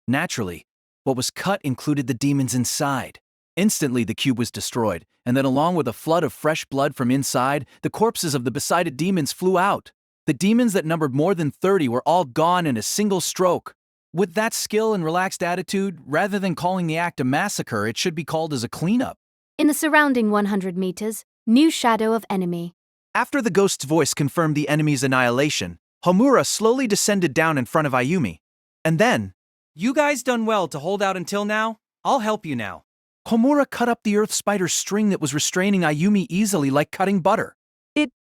Naturally, what was cut included the demons inside. Instantly, the cube was destroyed, and then along with a flood of fresh blood from inside, the corpses of the besotted demons flew out. The demons that numbered more than 30 were all gone in a single stroke. With that skill and relaxed attitude, rather than calling the act a massacre, it should be called as a cleanup. In the surrounding 100 meters, new shadow of enemy. After the ghost's voice confirmed the enemy's annihilation, Homura slowly descended down in front of Ayumi. And then, You guys done well to hold out until now. I'll help you now. Homura cut up the earth spider's string that was restraining Ayumi easily like cutting butter.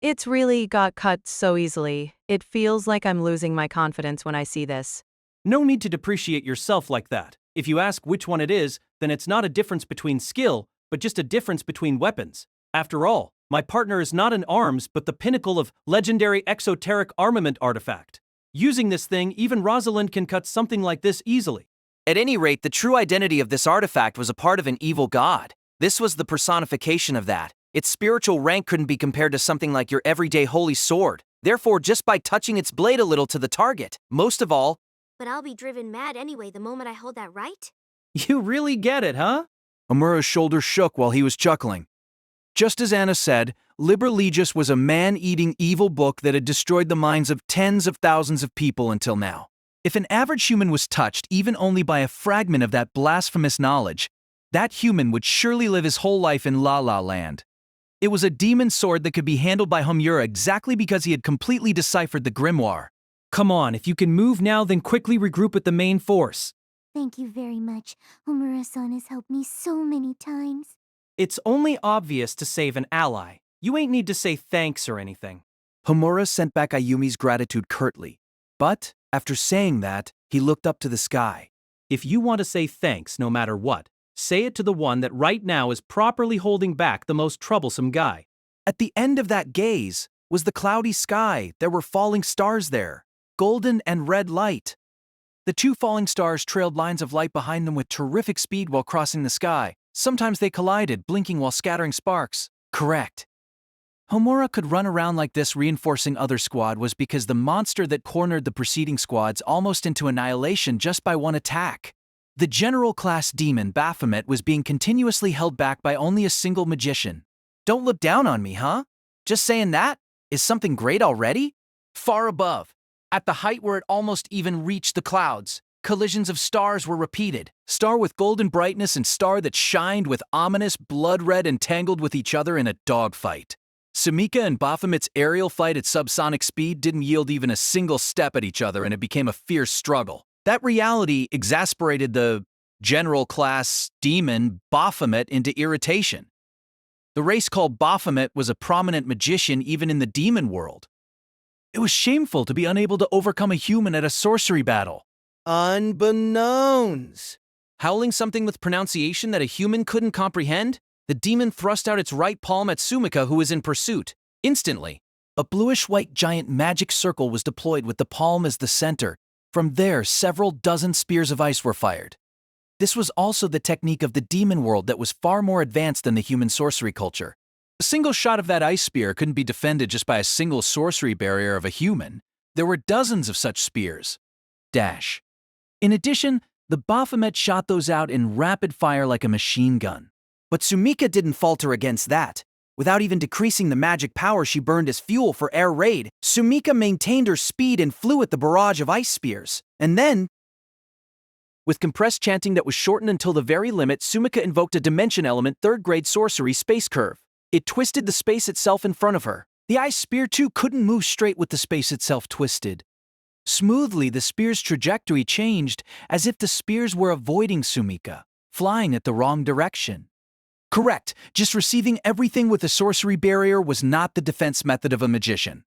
It's really got cut so easily. It feels like I'm losing my confidence when I see this. No need to depreciate yourself like that. If you ask which one it is, then it's not a difference between skill, but just a difference between weapons. After all, my partner is not in arms but the pinnacle of legendary exoteric armament artifact. Using this thing, even Rosalind can cut something like this easily. At any rate, the true identity of this artifact was a part of an evil god. This was the personification of that. Its spiritual rank couldn't be compared to something like your everyday holy sword. Therefore, just by touching its blade a little to the target, most of all, But I'll be driven mad anyway the moment I hold that, right? You really get it, huh? Homura's shoulders shook while he was chuckling. Just as Anna said, Liber Legis was a man-eating evil book that had destroyed the minds of tens of thousands of people until now. If an average human was touched even only by a fragment of that blasphemous knowledge, that human would surely live his whole life in La La Land. It was a demon sword that could be handled by Homura exactly because he had completely deciphered the grimoire. Come on, if you can move now, then quickly regroup with the main force. Thank you very much. Homura-san has helped me so many times. It's only obvious to save an ally. You ain't need to say thanks or anything. Homura sent back Ayumi's gratitude curtly. But, after saying that, he looked up to the sky. If you want to say thanks no matter what, say it to the one that right now is properly holding back the most troublesome guy. At the end of that gaze was the cloudy sky. There were falling stars there, golden and red light. The two falling stars trailed lines of light behind them with terrific speed while crossing the sky. Sometimes they collided, blinking while scattering sparks. Correct. Homura could run around like this reinforcing other squad was because the monster that cornered the preceding squads almost into annihilation just by one attack. The general class demon Baphomet was being continuously held back by only a single magician. Don't look down on me, huh? Just saying that? Is something great already? Far above, at the height where it almost even reached the clouds, collisions of stars were repeated. Star with golden brightness and star that shined with ominous blood red entangled with each other in a dogfight. Sumika and Baphomet's aerial fight at subsonic speed didn't yield even a single step at each other, and it became a fierce struggle. That reality exasperated the general class demon Baphomet into irritation. The race called Baphomet was a prominent magician even in the demon world. It was shameful to be unable to overcome a human at a sorcery battle. Unbeknownst. Howling something with pronunciation that a human couldn't comprehend, the demon thrust out its right palm at Sumika, who was in pursuit. Instantly, a bluish-white giant magic circle was deployed with the palm as the center. From there, several dozen spears of ice were fired. This was also the technique of the demon world that was far more advanced than the human sorcery culture. A single shot of that ice spear couldn't be defended just by a single sorcery barrier of a human. There were dozens of such spears. In addition, the Baphomet shot those out in rapid fire like a machine gun. But Sumika didn't falter against that. Without even decreasing the magic power she burned as fuel for air raid, Sumika maintained her speed and flew at the barrage of ice spears. And then, with compressed chanting that was shortened until the very limit, Sumika invoked a dimension element third-grade sorcery space curve. It twisted the space itself in front of her. The ice spear too couldn't move straight with the space itself twisted. Smoothly, the spear's trajectory changed as if the spears were avoiding Sumika, flying at the wrong direction. Correct, just receiving everything with a sorcery barrier was not the defense method of a magician.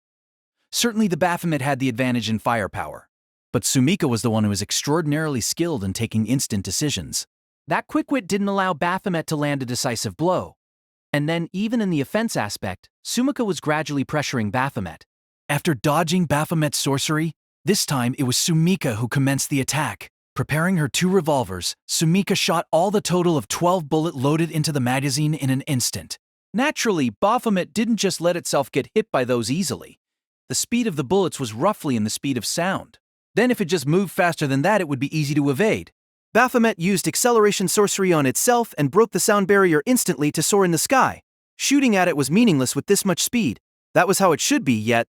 Certainly the Baphomet had the advantage in firepower, but Sumika was the one who was extraordinarily skilled in taking instant decisions. That quick wit didn't allow Baphomet to land a decisive blow. And then, even in the offense aspect, Sumika was gradually pressuring Baphomet. After dodging Baphomet's sorcery, this time it was Sumika who commenced the attack. Preparing her two revolvers, Sumika shot all the total of 12 bullets loaded into the magazine in an instant. Naturally, Baphomet didn't just let itself get hit by those easily. The speed of the bullets was roughly in the speed of sound. Then if it just moved faster than that, it would be easy to evade. Baphomet used acceleration sorcery on itself and broke the sound barrier instantly to soar in the sky. Shooting at it was meaningless with this much speed. That was how it should be, yet...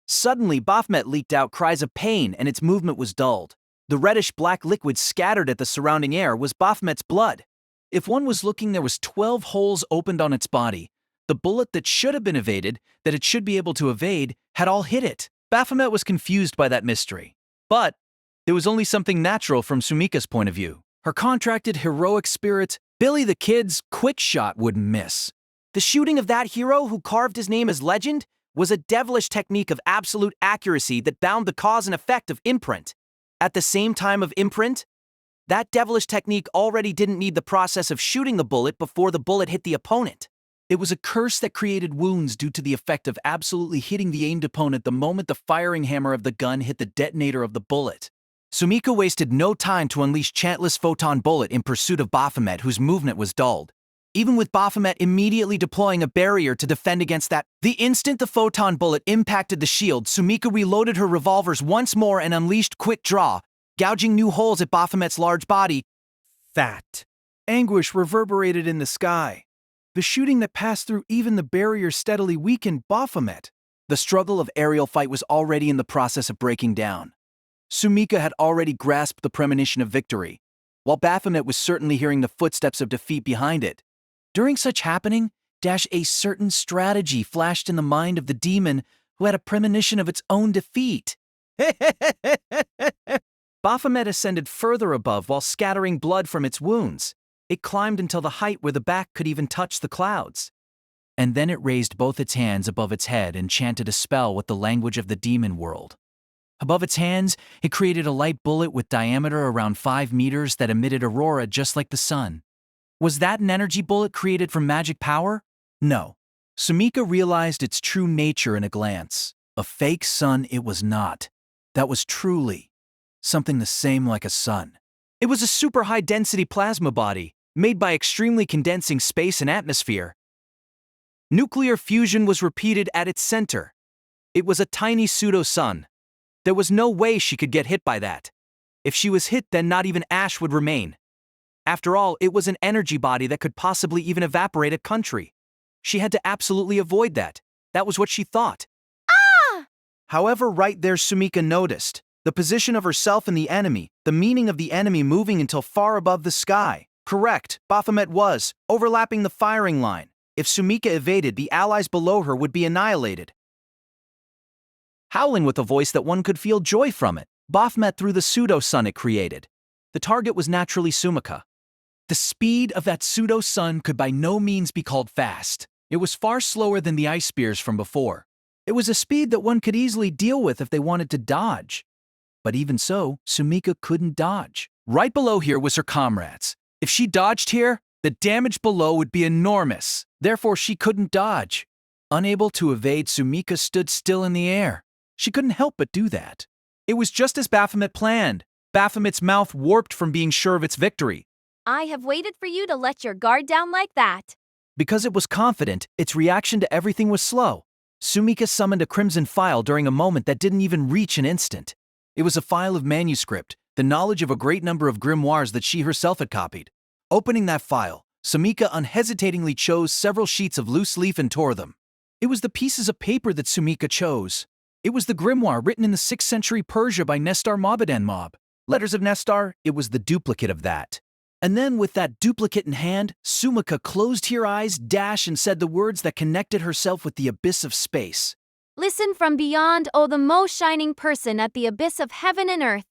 Suddenly, Baphomet leaked out cries of pain and its movement was dulled. The reddish-black liquid scattered at the surrounding air was Baphomet's blood. If one was looking, there was 12 holes opened on its body. The bullet that should have been evaded, that it should be able to evade, had all hit it. Baphomet was confused by that mystery. But it was only something natural from Sumika's point of view. Her contracted heroic spirit, Billy the Kid's quick shot wouldn't miss. The shooting of that hero who carved his name as legend was a devilish technique of absolute accuracy that bound the cause and effect of imprint. At the same time of imprint, that devilish technique already didn't need the process of shooting the bullet before the bullet hit the opponent. It was a curse that created wounds due to the effect of absolutely hitting the aimed opponent the moment the firing hammer of the gun hit the detonator of the bullet. Sumika wasted no time to unleash Chantless Photon Bullet in pursuit of Baphomet, whose movement was dulled. Even with Baphomet immediately deploying a barrier to defend against that, the instant the Photon Bullet impacted the shield, Sumika reloaded her revolvers once more and unleashed Quick Draw, gouging new holes at Baphomet's large body. That anguish reverberated in the sky. The shooting that passed through even the barrier steadily weakened Baphomet. The struggle of aerial fight was already in the process of breaking down. Sumika had already grasped the premonition of victory, while Baphomet was certainly hearing the footsteps of defeat behind it. During such happening, a certain strategy flashed in the mind of the demon who had a premonition of its own defeat. Baphomet ascended further above while scattering blood from its wounds. It climbed until the height where the back could even touch the clouds. And then it raised both its hands above its head and chanted a spell with the language of the demon world. Above its hands, it created a light bullet with diameter around 5 meters that emitted aurora just like the sun. Was that an energy bullet created from magic power? No. Sumika realized its true nature in a glance. A fake sun it was not. That was truly something the same like a sun. It was a super high-density plasma body, made by extremely condensing space and atmosphere. Nuclear fusion was repeated at its center. It was a tiny pseudo-sun. There was no way she could get hit by that. If she was hit, then not even ash would remain. After all, it was an energy body that could possibly even evaporate a country. She had to absolutely avoid that. That was what she thought. Ah! However, right there Sumika noticed the position of herself and the enemy, the meaning of the enemy moving until far above the sky. Correct, Baphomet was, overlapping the firing line. If Sumika evaded, the allies below her would be annihilated. Howling with a voice that one could feel joy from it, Baphomet threw the pseudo-sun it created. The target was naturally Sumika. The speed of that pseudo-sun could by no means be called fast. It was far slower than the ice spears from before. It was a speed that one could easily deal with if they wanted to dodge. But even so, Sumika couldn't dodge. Right below here was her comrades. If she dodged here, the damage below would be enormous. Therefore, she couldn't dodge. Unable to evade, Sumika stood still in the air. She couldn't help but do that. It was just as Baphomet planned. Baphomet's mouth warped from being sure of its victory. I have waited for you to let your guard down like that. Because it was confident, its reaction to everything was slow. Sumika summoned a crimson file during a moment that didn't even reach an instant. It was a file of manuscript, the knowledge of a great number of grimoires that she herself had copied. Opening that file, Sumika unhesitatingly chose several sheets of loose leaf and tore them. It was the pieces of paper that Sumika chose. It was the grimoire written in the 6th century Persia by Nestor Mobadan Mob. Letters of Nestor, it was the duplicate of that. And then with that duplicate in hand, Sumika closed her eyes, dashed, and said the words that connected herself with the abyss of space. Listen from beyond, O the most shining person at the abyss of heaven and earth.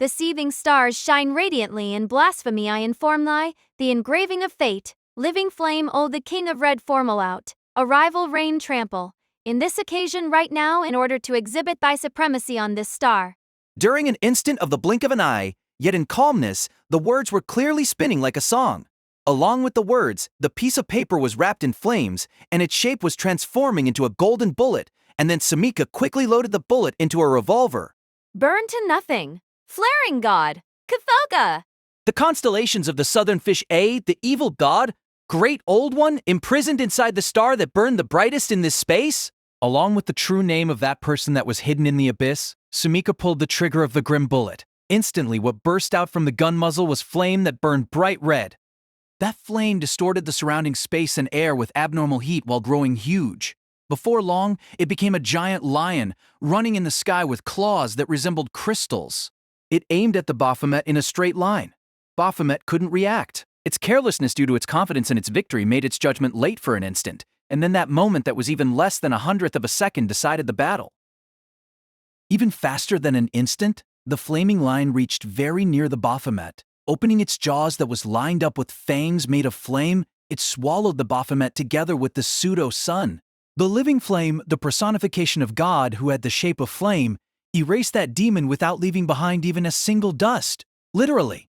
The seething stars shine radiantly in blasphemy I inform thy, the engraving of fate, living flame O the king of red formal out, arrival rain trample, in this occasion right now in order to exhibit thy supremacy on this star. During an instant of the blink of an eye, yet in calmness, the words were clearly spinning like a song. Along with the words, the piece of paper was wrapped in flames, and its shape was transforming into a golden bullet, and then Sumika quickly loaded the bullet into a revolver. Burn to nothing. Flaring god. Kathoka. The constellations of the southern fish A, the evil god, great old one, imprisoned inside the star that burned the brightest in this space? Along with the true name of that person that was hidden in the abyss, Sumika pulled the trigger of the grim bullet. Instantly, what burst out from the gun muzzle was flame that burned bright red. That flame distorted the surrounding space and air with abnormal heat while growing huge. Before long, it became a giant lion, running in the sky with claws that resembled crystals. It aimed at the Baphomet in a straight line. Baphomet couldn't react. Its carelessness due to its confidence in its victory made its judgment late for an instant, and then that moment that was even less than 1/100th of a second decided the battle. Even faster than an instant, the flaming lion reached very near the Baphomet. Opening its jaws that was lined up with fangs made of flame, it swallowed the Baphomet together with the pseudo-sun. The living flame, the personification of God who had the shape of flame, erased that demon without leaving behind even a single dust. Literally.